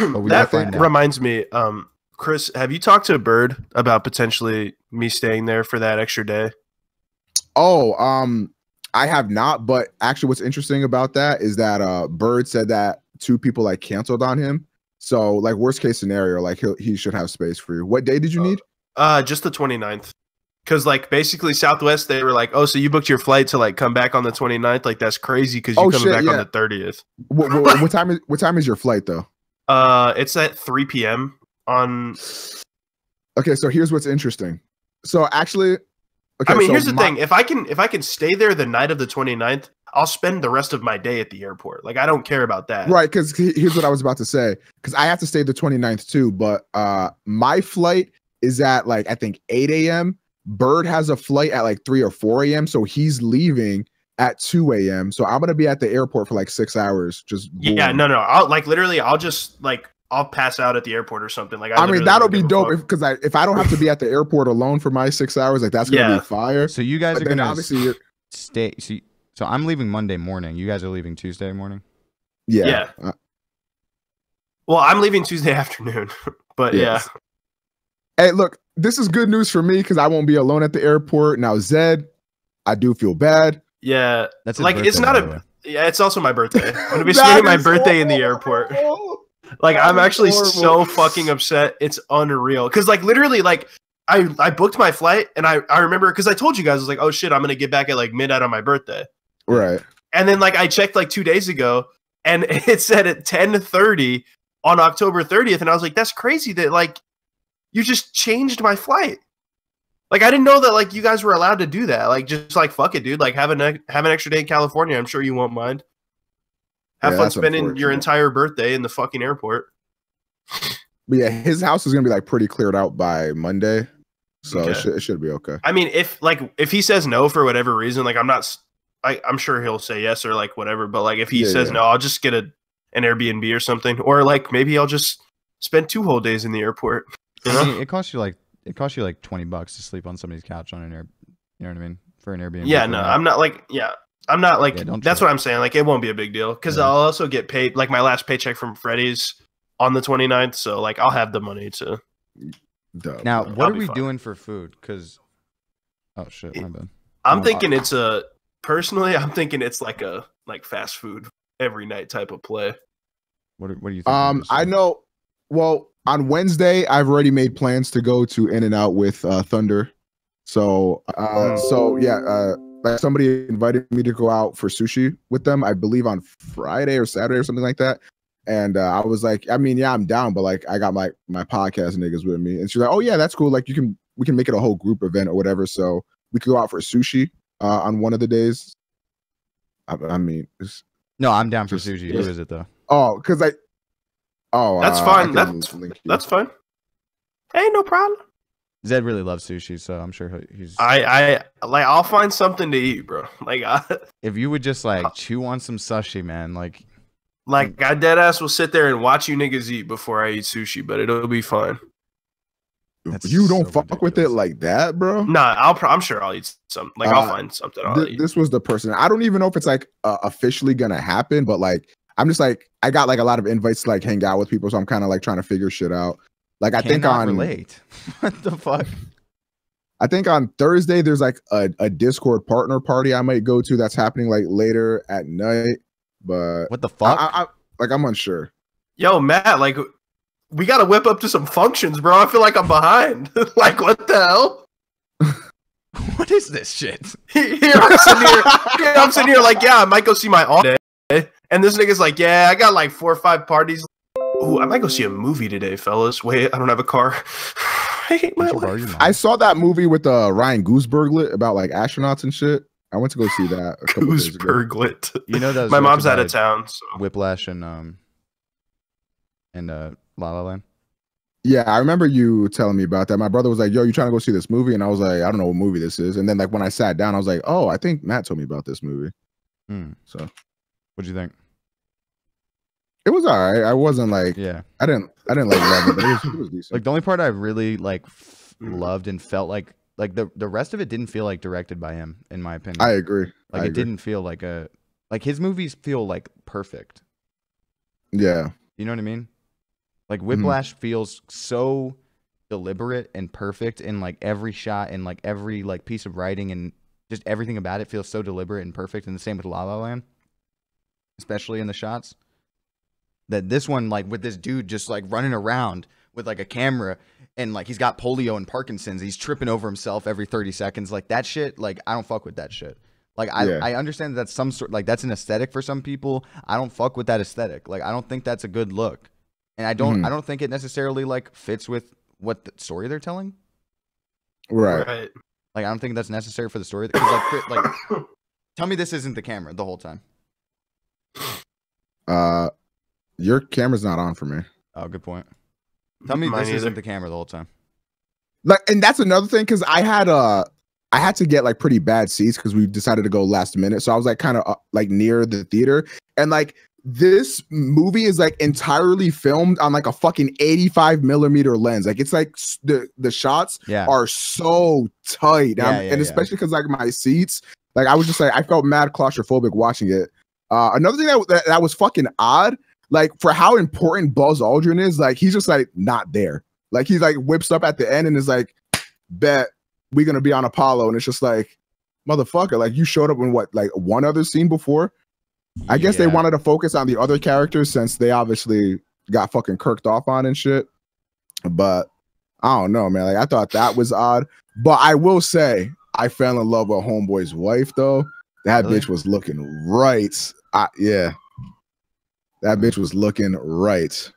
That reminds me, Chris, have you talked to Bird about potentially me staying there for that extra day? Oh, I have not, but actually what's interesting about that is that Bird said that 2 people like canceled on him. So like worst case scenario, like he should have space for you. What day did you need? Just the 29th. Because like basically Southwest, they were like, oh, so you booked your flight to like come back on the 29th? Like that's crazy because you're coming back on the 30th. What time is your flight though? It's at 3 p.m. on. Okay, so here's what's interesting. So actually, okay, I mean, here's the thing: if I can stay there the night of the 29th, I'll spend the rest of my day at the airport. Like I don't care about that. Right? Because here's what I was about to say. Because I have to stay the 29th too, but my flight is at like I think 8 a.m. Bird has a flight at like 3 or 4 a.m. So he's leaving at 2 a.m. So I'm gonna be at the airport for like 6 hours. Just boom. Yeah, no. I'll pass out at the airport or something. Like I mean, that'll be dope because if I don't have to be at the airport alone for my 6 hours, like that's gonna be fire. So you guys are gonna obviously stay. So I'm leaving Monday morning. You guys are leaving Tuesday morning. Yeah. Well, I'm leaving Tuesday afternoon, but yes. Yeah. Hey, look, this is good news for me because I won't be alone at the airport. Now, Zed, I do feel bad. Yeah, that's like birthday, it's not a. Yeah, it's also my birthday. I'm gonna be spending my birthday in the airport. Like I'm actually so fucking upset. It's unreal. Cause like literally like I booked my flight and I remember because I told you guys I was like, oh shit, I'm gonna get back at like midnight on my birthday. Right. And then like I checked like 2 days ago and it said at 10:30 on October 30th, and I was like, that's crazy that like you just changed my flight. Like I didn't know that like you guys were allowed to do that. Like just like fuck it, dude. Like have an extra day in California. I'm sure you won't mind. Have fun spending your entire birthday in the fucking airport. But yeah, his house is gonna be like pretty cleared out by Monday. So it should be okay. I mean, if he says no for whatever reason, like I'm sure he'll say yes or like whatever. But like if he says no, I'll just get an Airbnb or something, or like maybe I'll just spend 2 whole days in the airport. You know? I mean, it costs you like $20 to sleep on somebody's couch on an air. You know what I mean? For an Airbnb. Yeah, no, I'm not like that's what I'm saying. Like it won't be a big deal because I'll also get paid. Like my last paycheck from Freddy's on the 29th, so like I'll have the money to. Now, what are we doing for food? Because, oh shit, my bad. I'm thinking it's like a fast food every night type of play. What do you think? I know. Well, on Wednesday, I've already made plans to go to In-N-Out with Thunder. So, like somebody invited me to go out for sushi with them. I believe on Friday or Saturday or something like that. And I was like, I mean, yeah, I'm down, but like I got my podcast niggas with me, and she's like, oh yeah, that's cool. Like we can make it a whole group event or whatever. So we could go out for sushi on one of the days. I mean, no, I'm down for sushi. Who is it though? Oh, because that's fine. That's fine. Hey, no problem. Zed really loves sushi, so I'm sure he's. I'll find something to eat, bro. Like, if you would just like chew on some sushi, man, like I dead ass will sit there and watch you niggas eat before I eat sushi, but it'll be fine. You don't fuck with it like that, bro. Nah, I'm sure I'll eat some. Like I'll find something. I'll eat. This was the person. I don't even know if it's like officially gonna happen, but like I'm just like I got like a lot of invites to like hang out with people, so I'm kind of like trying to figure shit out. Like I think on relate. What the fuck? I think on Thursday there's like a Discord partner party I might go to that's happening like later at night. But what the fuck? I'm unsure. Yo, Matt, like we gotta whip up to some functions, bro. I feel like I'm behind. Like what the hell? What is this shit? I'm sitting here like, yeah, I might go see my aunt today. And this nigga's like, yeah, I got like 4 or 5 parties. Ooh, I might go see a movie today, fellas. Wait, I don't have a car. I hate my life. I saw that movie with Ryan Gooseberglet about like astronauts and shit. I went to go see that. Gooseberglet. You know that my mom's out of town. So. Whiplash and La La Land. Yeah, I remember you telling me about that. My brother was like, "Yo, you trying to go see this movie?" And I was like, "I don't know what movie this is." And then like when I sat down, I was like, "Oh, I think Matt told me about this movie." So, what'd you think? It was all right. I wasn't like, I didn't like love it, but it was decent. Like the only part I really like loved and felt like the rest of it didn't feel like directed by him, in my opinion. I agree. Like it didn't feel like his movies feel like perfect. Yeah. You know what I mean? Like Whiplash feels so deliberate and perfect in like every shot and like every like piece of writing and just everything about it feels so deliberate and perfect. And the same with La La Land, especially in the shots. That this one, like with this dude just like running around with like a camera and like he's got polio and Parkinson's, he's tripping over himself every 30 seconds. Like that shit, like I don't fuck with that shit. Like I understand that's some sort, like that's an aesthetic for some people. I don't fuck with that aesthetic. Like I don't think that's a good look, and I don't think it necessarily like fits with what the story they're telling. Right. Like I don't think that's necessary for the story. Like tell me this isn't the camera the whole time. Your camera's not on for me. Oh, good point. Tell me this isn't the camera the whole time. Like, and that's another thing because I had to get like pretty bad seats because we decided to go last minute. So I was like kind of like near the theater, and like this movie is like entirely filmed on like a fucking 85mm lens. Like it's like the shots are so tight, and especially because like my seats, like I was just like I felt mad claustrophobic watching it. Another thing that was fucking odd. Like for how important Buzz Aldrin is, like he's just like not there. Like he's like whips up at the end and is like, "Bet we're gonna be on Apollo," and it's just like, motherfucker, like you showed up in what like one other scene before. I guess they wanted to focus on the other characters since they obviously got fucking kirked off on and shit. But I don't know, man. Like I thought that was odd. But I will say I fell in love with Homeboy's wife though. That bitch was looking right. That bitch was looking right.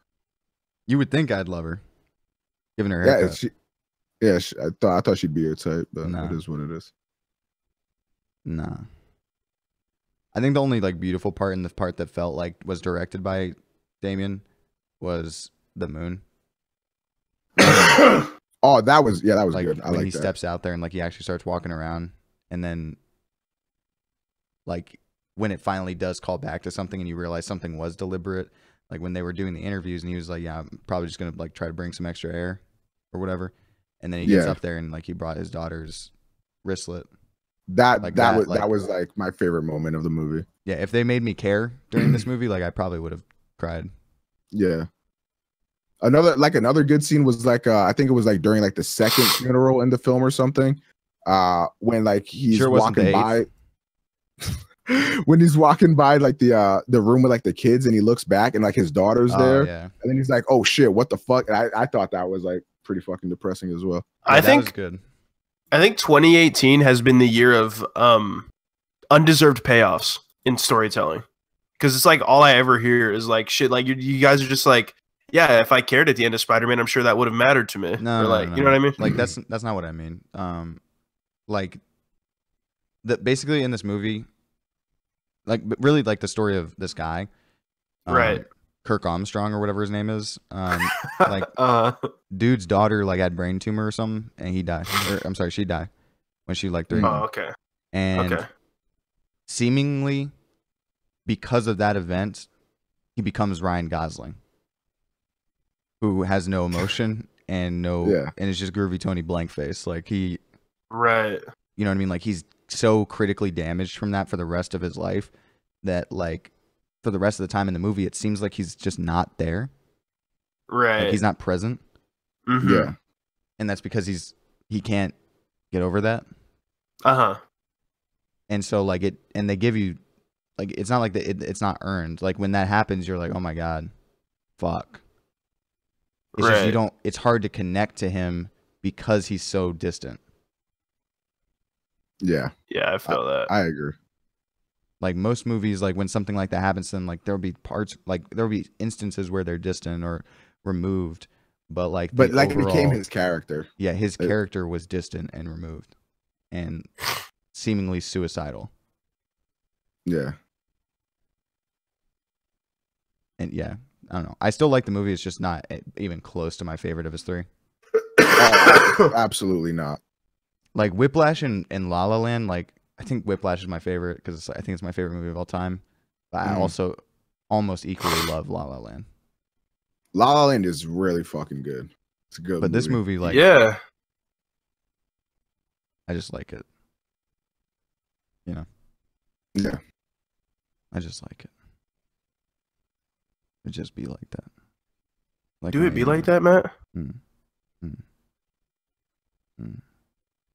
You would think I'd love her, given her haircut. I thought she'd be your type, but it is what it is. Nah. I think the only like beautiful part and the part that felt like was directed by Damien was the moon. Oh, that was Like good. I when like he that. steps out there and like he actually starts walking around, and then like when it finally does call back to something and you realize something was deliberate, like when they were doing the interviews and he was like, yeah, I'm probably just gonna like try to bring some extra air or whatever, and then he gets up there and like he brought his daughter's wristlet. That was like my favorite moment of the movie. Yeah, if they made me care during this movie, like I probably would have cried. Yeah. Another good scene was like I think it was like during like the second funeral in the film or something. When like he's walking by when he's walking by like the room with like the kids and he looks back and like his daughter's there. Yeah. And then he's like, oh shit, what the fuck? And I thought that was like pretty fucking depressing as well. Yeah, I think was good. I think 2018 has been the year of undeserved payoffs in storytelling. Because it's like all I ever hear is like shit. Like you guys are just like, yeah, if I cared at the end of Spider-Man, I'm sure that would have mattered to me. No, or like, you know what I mean? Like that's not what I mean. Like basically in this movie, like really like the story of this guy, Right. Kirk Armstrong or whatever his name is. Like dude's daughter like had brain tumor or something, and he died. Or, I'm sorry, she died when she like 3. Oh, okay. And seemingly because of that event, he becomes Ryan Gosling, who has no emotion and and it's just groovy Tony blank face. Like he, right. You know what I mean? Like he's so critically damaged from that for the rest of his life that like for the rest of the time in the movie, it seems like he's just not there. Right. Like he's not present. Mm-hmm. Yeah. And that's because he can't get over that. Uh-huh. And so like and they give you like, it's not like it's not earned. Like when that happens, you're like, oh my God, fuck. It's just it's hard to connect to him because he's so distant. Yeah. Yeah, I feel that. I agree. Like most movies, like when something like that happens, then like there'll be parts, like there'll be instances where they're distant or removed, but like it became his character. Yeah, his character was distant and removed, and seemingly suicidal. Yeah. And yeah, I don't know. I still like the movie. It's just not even close to my favorite of his 3. Absolutely not. Like Whiplash and La La Land, like I think Whiplash is my favorite because I think it's my favorite movie of all time. But I also almost equally love La La Land. La La Land is really fucking good. It's a good But this movie, like, yeah, I just like it. You know? Yeah. I just like it. It just be like that. Like do it be like that, Matt?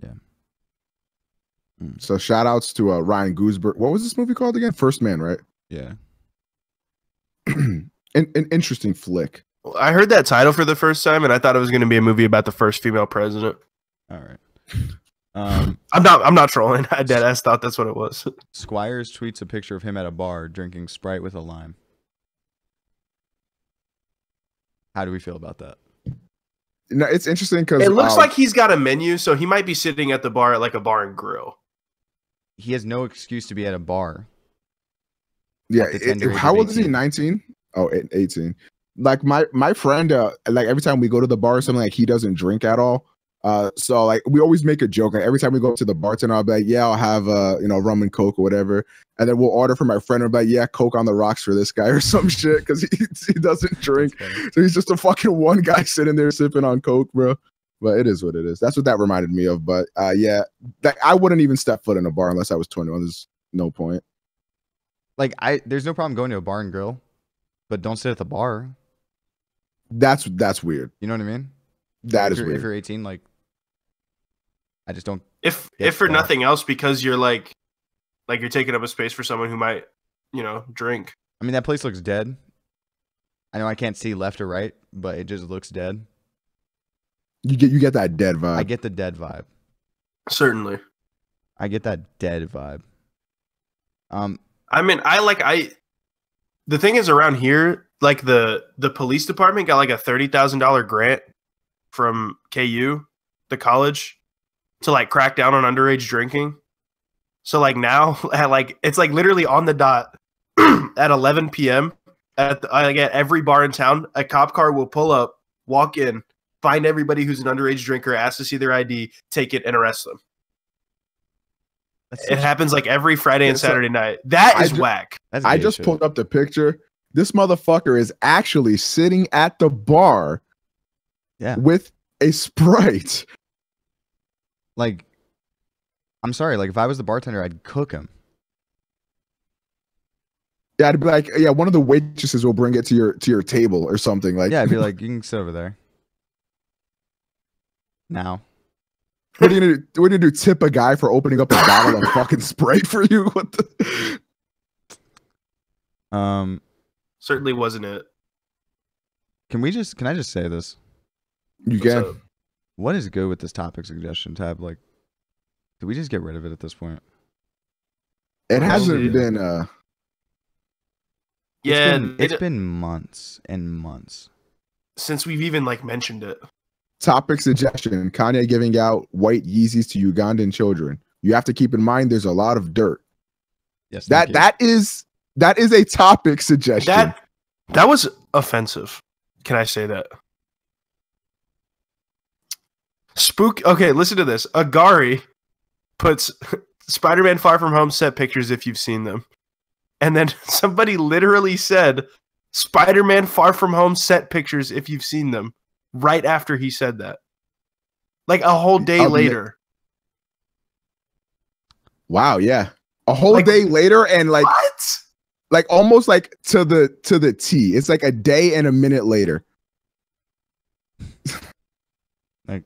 Yeah. So shout outs to Ryan Goosberg. What was this movie called again? First Man, right? Yeah. an interesting flick. I heard that title for the first time, and I thought it was going to be a movie about the first female president. All right. I'm not trolling. I deadass thought that's what it was. Squires tweets a picture of him at a bar drinking Sprite with a lime. How do we feel about that? No, it's interesting because it looks like he's got a menu, so he might be sitting at the bar at like a bar and grill. He has no excuse to be at a bar. Yeah. How old is he? 19? Oh, 18. Like my friend, like every time we go to the bar or something, like he doesn't drink at all. So like we always make a joke, and every time we go up to the bartender, I'll be like, yeah, I'll have rum and Coke or whatever. And then we'll order for my friend and be like, yeah, Coke on the rocks for this guy or some shit, because he doesn't drink. So he's just a fucking one guy sitting there sipping on Coke, bro. But it is what it is. That's what that reminded me of. But yeah, I wouldn't even step foot in a bar unless I was 21. There's no point. Like there's no problem going to a bar and grill, but don't sit at the bar. That's weird. You know what I mean? That is weird. If you're 18, like, I just don't. If for nothing else, because you're like you're taking up a space for someone who might, drink. I mean, that place looks dead. I know I can't see left or right, but it just looks dead. You get that dead vibe. I get the dead vibe. Certainly. I get that dead vibe. I mean, the thing is around here, like the police department got like a $30,000 grant from KU, the college, to like crack down on underage drinking. So like now it's like literally on the dot at 11 p.m. at every bar in town, a cop car will pull up, walk in, find everybody who's an underage drinker, ask to see their ID, take it, and arrest them. It happens like every Friday and Saturday night. That is whack. I just pulled up the picture. This motherfucker is actually sitting at the bar with a Sprite. Like, I'm sorry. Like, if I was the bartender, I'd cook him. Yeah, I'd be like, yeah, one of the waitresses will bring it to your table or something. Like, yeah, I'd be like, you can sit over there. Now. What are you gonna do? Tip a guy for opening up a bottle of fucking Sprite for you? What the? Certainly wasn't it. Can I just say this? You can. What is good with this topic suggestion tab? Like, did we just get rid of it at this point? It hasn't been. It's been months and months since we've even like mentioned it. Topic suggestion: Kanye giving out white Yeezys to Ugandan children. You have to keep in mind there's a lot of dirt. Yes, that is a topic suggestion. That was offensive. Can I say that? Okay, listen to this. Agari puts Spider-Man Far From Home set pictures if you've seen them. And then somebody literally said Spider-Man Far From Home set pictures if you've seen them right after he said that. Like a whole day later. Wow, yeah. A whole day later and like what? Like almost like to the T. It's like a day and a minute later. Like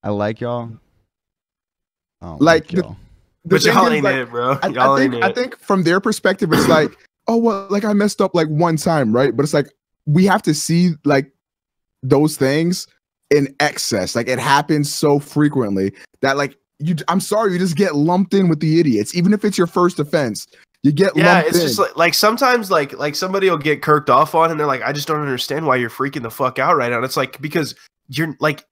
I like y'all. Like y'all. But y'all ain't it, bro. I think from their perspective, it's like, oh well, like I messed up like one time, right? But it's like we have to see like those things in excess. Like it happens so frequently that like I'm sorry, you just get lumped in with the idiots, even if it's your first offense. You get lumped in. Just like sometimes like somebody will get kirked off on, and they're like, I just don't understand why you're freaking the fuck out right now. And it's like because you're like,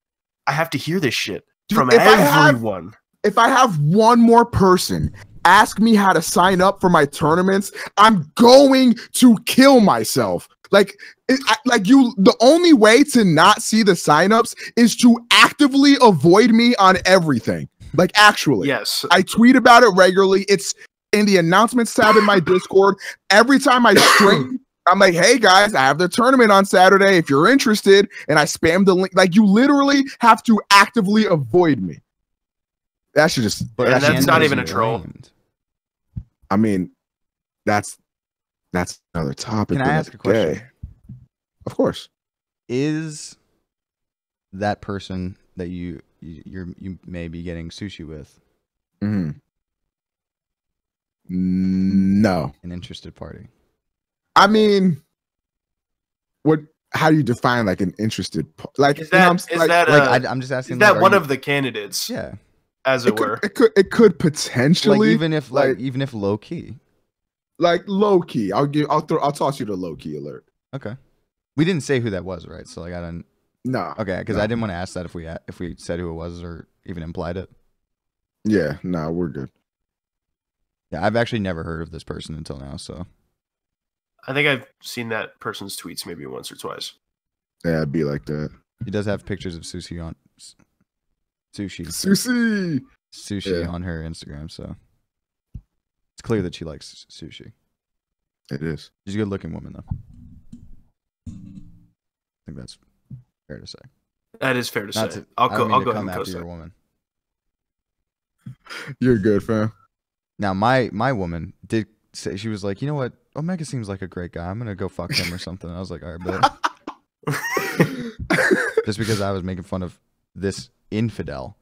I have to hear this shit from everyone. If I have one more person ask me how to sign up for my tournaments, I'm going to kill myself. Like the only way to not see the signups is to actively avoid me on everything. Like actually, yes, I tweet about it regularly. It's in the announcements tab in my Discord. Every time I stream, I'm like, hey guys, I have the tournament on Saturday if you're interested. And I spam the link. Like you literally have to actively avoid me. That should just. But that's not even a troll. I mean, that's another topic. Can I ask a question? Of course. Is that person that you may be getting sushi with? Mm-hmm. No. An interested party. I mean, how do you define like an interested like? I'm just asking. Is that one of the candidates? Yeah. As it were. It could potentially like even if low key. Like low key. I'll toss you the low key alert. Okay. We didn't say who that was, right? So like I didn't. No. Okay, because I didn't want to ask that if we said who it was or even implied it. Yeah. No, we're good. Yeah, I've actually never heard of this person until now. So. I think I've seen that person's tweets maybe once or twice. Yeah, it'd be like that. He does have pictures of sushi on on her Instagram, so it's clear that she likes sushi. It is. She's a good-looking woman, though. I think that's fair to say. That is fair to say. I'll go ahead and after your woman. You're good, fam. Now, my woman did say, she was like, you know what? Omega seems like a great guy. I'm gonna go fuck him or something. I was like, all right, bet. Just because I was making fun of this infidel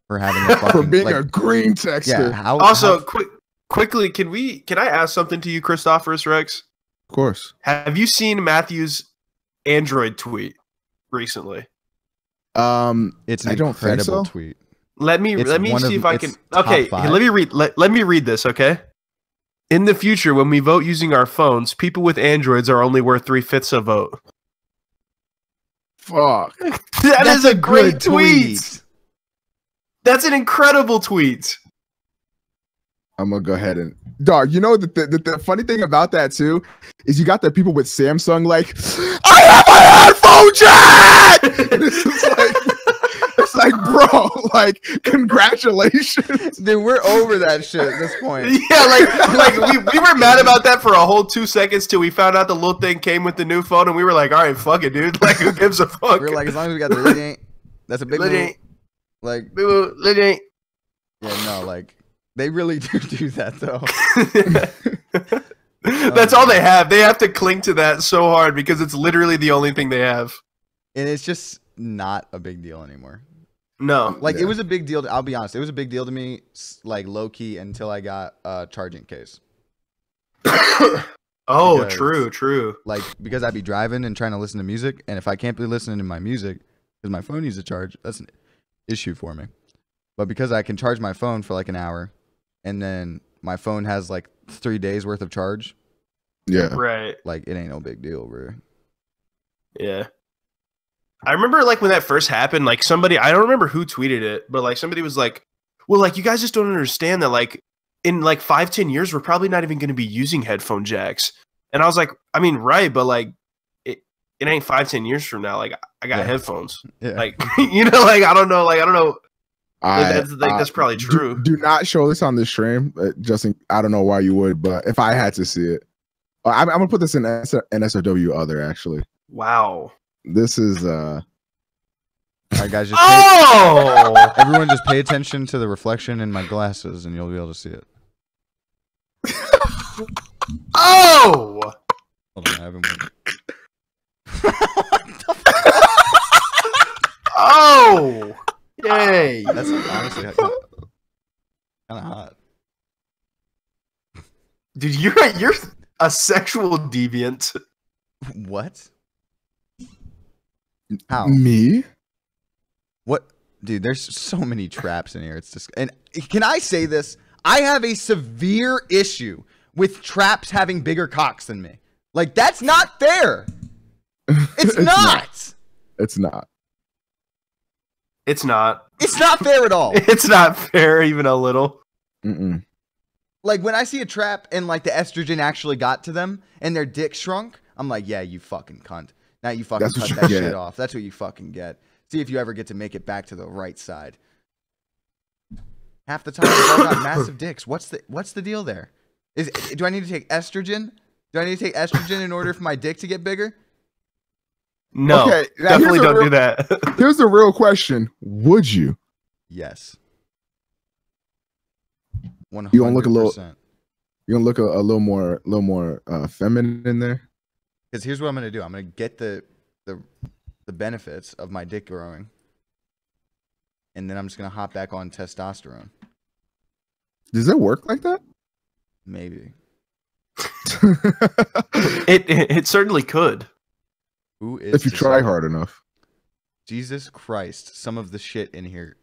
for having a fucking, for being a green texter. Yeah. Quickly, can I ask something to you, Christophorus Rex? Of course. Have you seen Matthew's Android tweet recently? It's an incredible tweet. Let me see if I can. Okay, let me read this. Okay. In the future, when we vote using our phones, people with Androids are only worth 3/5 a vote. Fuck. That's a great tweet. That's an incredible tweet. I'm gonna go ahead and dog. You know the funny thing about that too is you got the people with Samsung like, I have my headphone jack. It's like, bro, like, congratulations. Dude, we're over that shit at this point. Yeah, like we were mad about that for a whole 2 seconds till we found out the little thing came with the new phone, and we were like, all right, fuck it, dude. Like, who gives a fuck? We're like, as long as we got the lid ain't, that's a big move. Like, lid ain't. Yeah, no, like, they really do that, though. That's all they have. They have to cling to that so hard because it's literally the only thing they have. And it's just not a big deal anymore. No. Like, it was a big deal. I'll be honest. It was a big deal to me, like, low-key, until I got a charging case. Oh, true. Like, because I'd be driving and trying to listen to music, and if I can't be listening to my music because my phone needs to charge, that's an issue for me. But because I can charge my phone for, like, an hour, and then my phone has, like, 3 days worth of charge. Yeah. Right. Like, it ain't no big deal, bro. Yeah. I remember, like, when that first happened, like, somebody, I don't remember who tweeted it, but, like, somebody was like, well, like, you guys just don't understand that, like, in, like, 5-10 years, we're probably not even going to be using headphone jacks. And I was like, I mean, right, but, like, it ain't 5-10 years from now. Like, I got headphones. Yeah. Like, you know, like, I don't know. That's probably true. Do not show this on the stream. I don't know why you would, but if I had to see it, I'm gonna put this in NSFW other actually. Wow. This is all right, guys. Everyone, just pay attention to the reflection in my glasses, and you'll be able to see it. Oh. Hold on, I haven't. Oh. Yay. That's honestly kind of hot. Dude, you're a sexual deviant. What? How? Me? What? Dude, there's so many traps in here. It's just, and can I say this? I have a severe issue with traps having bigger cocks than me. Like, that's not fair. It's not. It's not. It's not. It's not fair at all. It's not fair, even a little. Mm-mm. Like, when I see a trap and, like, the estrogen actually got to them and their dick shrunk, I'm like, yeah, you fucking cunt. Now you fucking cut that shit off. That's what you fucking get. See if you ever get to make it back to the right side. Half the time, they've all got massive dicks. What's the deal there? Do I need to take estrogen? Do I need to take estrogen in order for my dick to get bigger? No, okay, definitely don't do that. Here's the real question: would you? Yes. 100%. You gonna look a little. You gonna look a little more feminine in there. Because here's what I'm gonna do. I'm gonna get the benefits of my dick growing, and then I'm just gonna hop back on testosterone. Does it work like that? Maybe. It certainly could. Who is if you try hard enough. Jesus Christ, some of the shit in here.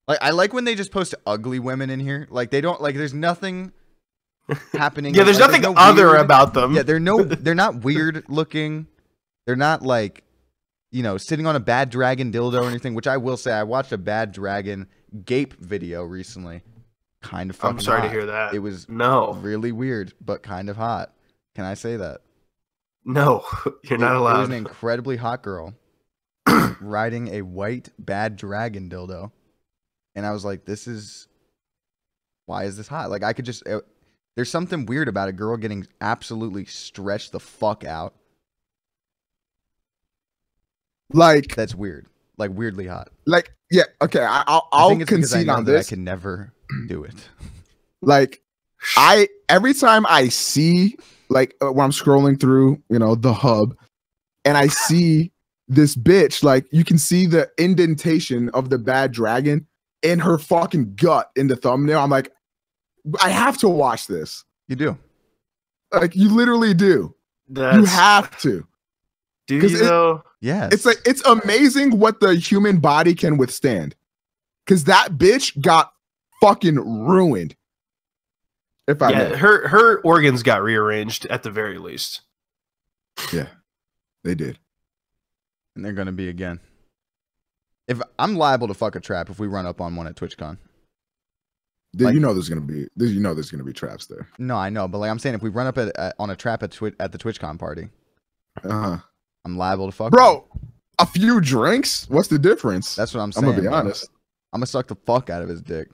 Like, I like when they just post ugly women in here. Like, they don't, like, there's nothing happening. Yeah, there's nothing other about them. Yeah, they're not weird looking. They're not like, you know, sitting on a bad dragon dildo or anything, which I will say, I watched a bad dragon gape video recently. Kind of fucking I'm sorry hot. to hear that. It was really weird, but kind of hot. Can I say that? No, you're not allowed. It was an incredibly hot girl riding a white bad dragon dildo. And I was like, why is this hot? Like, I could just, there's something weird about a girl getting absolutely stretched the fuck out. Like, that's weird. Like, weirdly hot. Like, yeah, okay, I'll concede on this. I can never do it. Like, every time I see, like, when I'm scrolling through, you know, the hub, and I see this bitch, like, you can see the indentation of the bad dragon in her fucking gut in the thumbnail. I'm like, I have to watch this. You do. Like, you literally do. You have to. Do you though? Yes. It's like, it's amazing what the human body can withstand. Because that bitch got fucking ruined. If I may. her organs got rearranged at the very least. Yeah, they did. And they're gonna be again. If I'm liable to fuck a trap if we run up on one at TwitchCon. Like, you know there's gonna be traps there. No, I know, but like I'm saying, if we run up on a trap at the TwitchCon party, I'm liable to fuck bro. him. A few drinks? What's the difference? That's what I'm saying. I'm gonna be honest. I'm gonna suck the fuck out of his dick.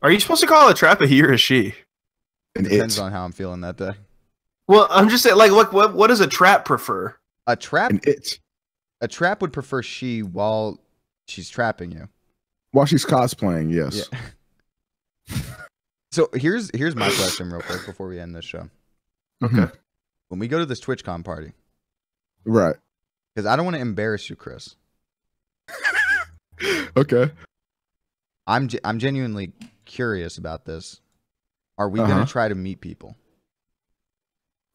Are you supposed to call a trap a he or a she? Depends on how I'm feeling that day. Well, I'm just saying, like, what does a trap prefer? A trap. A trap would prefer she while she's trapping you. While she's cosplaying, yes. Yeah. So here's my question real quick before we end this show. Okay. When we go to this TwitchCon party, right? Because I don't want to embarrass you, Chris. Okay. I'm genuinely curious about this. Are we gonna try to meet people?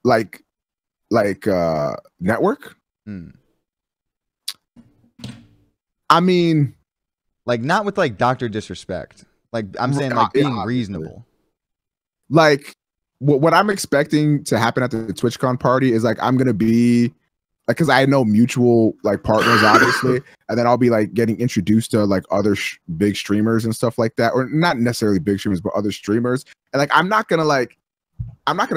Like network? I mean, like not with like Dr. Disrespect. Like I'm saying, like being reasonable. Like what I'm expecting to happen at the TwitchCon party is like I'm gonna be like, because I know mutual like partners, obviously, and then I'll be like getting introduced to like other big streamers and stuff like that, or not necessarily big streamers, but other streamers. And like I'm not gonna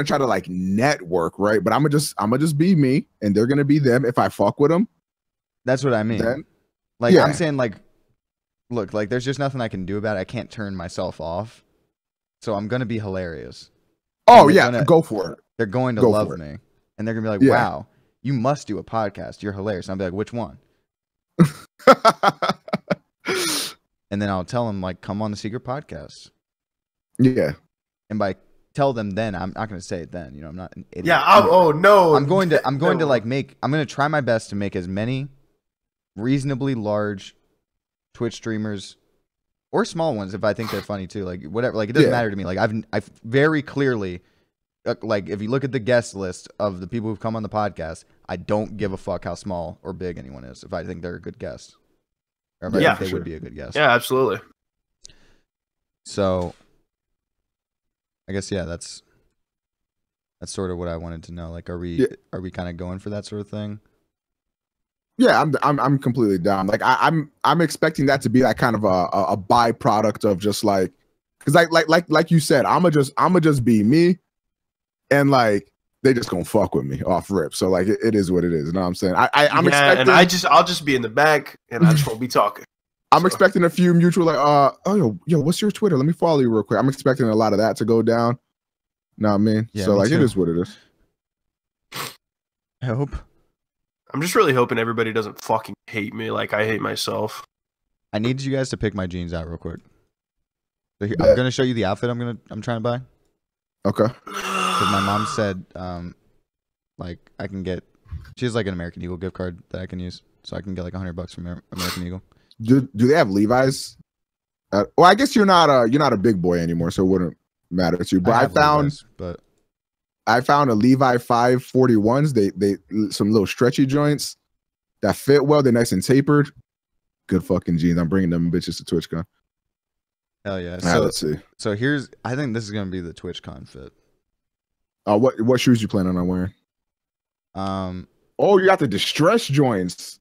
try to like network, right? But I'm gonna just be me, and they're gonna be them if I fuck with them. That's what I mean. Then, like I'm saying, like, look, like there's just nothing I can do about it. I can't turn myself off, so I'm gonna be hilarious. Oh yeah, go for it. They're going to love me, and they're gonna be like, "Wow, you must do a podcast. You're hilarious." And I'll be like, "Which one?" And then I'll tell them like, "Come on the Secret Podcast." Yeah. And by tell them, then I'm not gonna say it then. You know, I'm not an idiot. Yeah. Oh no. I'm going to like make. I'm gonna try my best to make as many reasonably large Twitch streamers or small ones if I think they're funny too. Like whatever. Like it doesn't matter to me. Like I've very clearly, like if you look at the guest list of the people who've come on the podcast, I don't give a fuck how small or big anyone is if I think they're a good guest. Or if I think they would be a good guest. Yeah, absolutely. So I guess that's sort of what I wanted to know. Like are we kind of going for that sort of thing? Yeah, I'm completely down. Like I'm expecting that to be like kind of a byproduct of just like, because like you said, I'ma just be me, and like they just gonna fuck with me off rip. So like it is what it is. You know what I'm saying? I'm expecting, and I'll just be in the back, and I just won't be talking. I'm expecting a few mutual like oh yo what's your Twitter? Let me follow you real quick. I'm expecting a lot of that to go down. Know what I mean? Yeah, so me like too. it is what it is. I hope. I'm just really hoping everybody doesn't fucking hate me like I hate myself. I need you guys to pick my jeans out real quick. So I'm gonna show you the outfit I'm trying to buy. Okay. Because my mom said, like I can get. She has like an American Eagle gift card that I can use, so I can get like $100 from American Eagle. Do they have Levi's? Well, I guess you're not a big boy anymore, so it wouldn't matter to you. But I found Levi's, I found a Levi 541s. They some little stretchy joints that fit well. They're nice and tapered. Good fucking jeans. I'm bringing them bitches to TwitchCon. Hell yeah. So let's see. So I think this is gonna be the TwitchCon fit. What shoes you planning on wearing? Oh, you got the distress joints.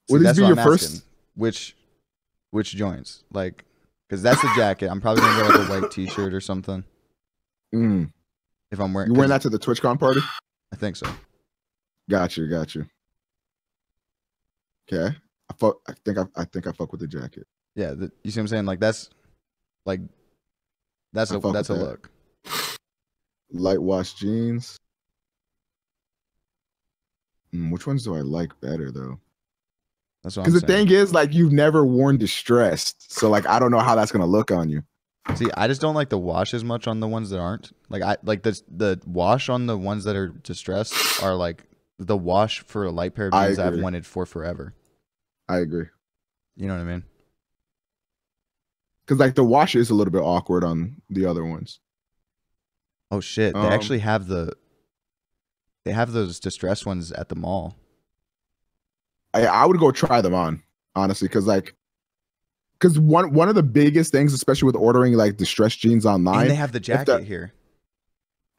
Would these be your first? Which joints? Like, because that's the jacket. I'm probably gonna get like a white T-shirt or something. If I'm wearing, you wearing that to the TwitchCon party? I think so. Got you. Okay. I think I fuck with the jacket. Yeah, you see what I'm saying? Like that's a look. Light wash jeans. Which ones do I like better though? That's what I'm saying. Because the thing is, like, you've never worn distressed, so like I don't know how that's gonna look on you. See, I just don't like the wash as much on the ones that aren't. Like I like the wash on the ones that are distressed are like the wash for a light pair of jeans I've wanted for forever. I agree. You know what I mean? Because like the wash is a little bit awkward on the other ones. Oh shit! They actually have those distressed ones at the mall. I would go try them on, honestly, because one of the biggest things, especially with ordering like distressed jeans online, and they have the jacket here.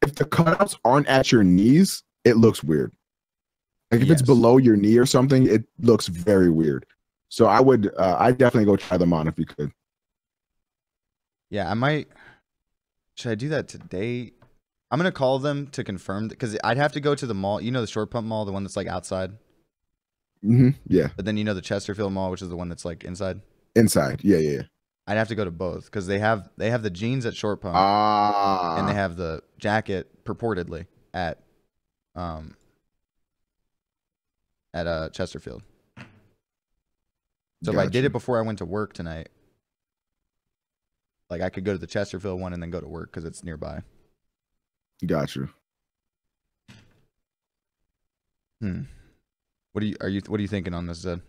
If the cutouts aren't at your knees, it looks weird. Like if it's below your knee or something, it looks very weird. So I would, I definitely go try them on if you could. Yeah, I might. Should I do that today? I'm gonna call them to confirm because I'd have to go to the mall. You know the Short Pump Mall, the one that's like outside. Yeah. But then you know the Chesterfield Mall, which is the one that's like inside. Inside. Yeah. I'd have to go to both because they have the jeans at Short Pump, and they have the jacket purportedly at Chesterfield. So if I did it before I went to work tonight, like I could go to the Chesterfield one and then go to work because it's nearby. Got you. What are you thinking on this, Zed?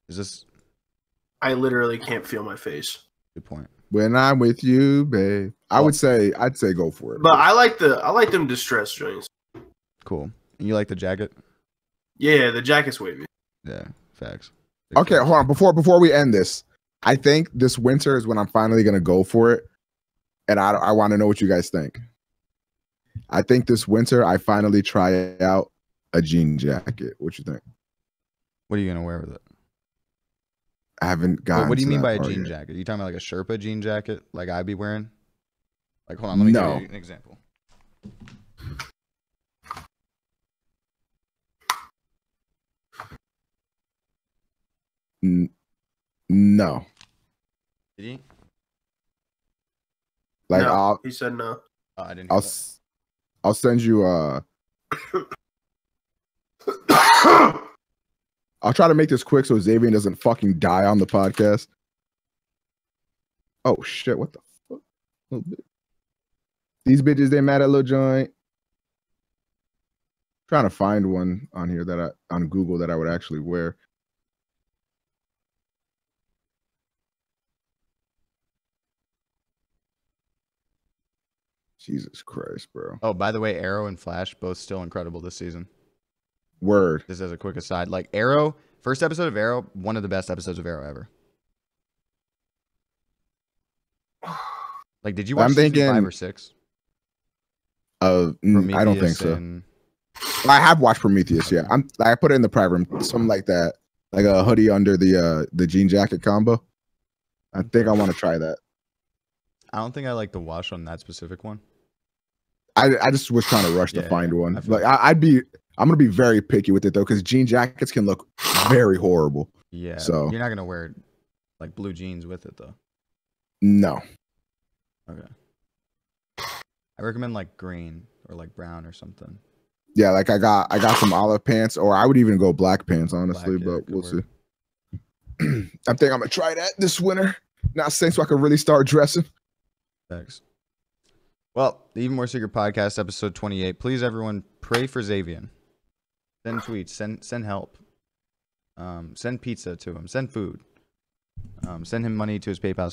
Is this? I literally can't feel my face. Good point. When I'm with you, babe, I'd say go for it. But I like them distressed joints. Cool. And you like the jacket? Yeah, the jacket's wavy. Yeah, facts. Okay, hold on. Before we end this, I think this winter is when I'm finally gonna go for it, and I want to know what you guys think. I think this winter I finally try out a jean jacket. What you think? What are you gonna wear with it? I haven't gotten. What do you mean by a jean jacket? Are you talking about like a Sherpa jean jacket, like I'd be wearing? Like, hold on, let me give you an example. No. Did he? Like, no, he said no. Oh, I didn't. I'll send you. I'll try to make this quick so Xavier doesn't fucking die on the podcast. Oh shit! What the fuck? These bitches, they mad at Lil Joint. Trying to find one on here on Google that I would actually wear. Jesus Christ, bro. Oh, by the way, Arrow and Flash both still incredible this season. Word. Just as a quick aside, like Arrow, first episode of Arrow, one of the best episodes of Arrow ever. Like, did you watch season 5 or 6? I don't think so. I have watched Prometheus. Yeah, I put it in the private room, something like that, like a hoodie under the jean jacket combo. I think I want to try that. I don't think I like the wash on that specific one. I just was trying to rush to find one. Like I'm gonna be very picky with it though, because jean jackets can look very horrible. Yeah. So you're not gonna wear like blue jeans with it though. No. Okay. I recommend like green or like brown or something. Yeah, like I got some olive pants, or I would even go black pants, honestly, but we'll see. I think I'm gonna try that this winter. Not saying so I can really start dressing. Thanks. Well, the Even More Secret Podcast, episode 28. Please, everyone, pray for Xavier. Send tweets. Send help. Send pizza to him. Send food. Send him money to his PayPal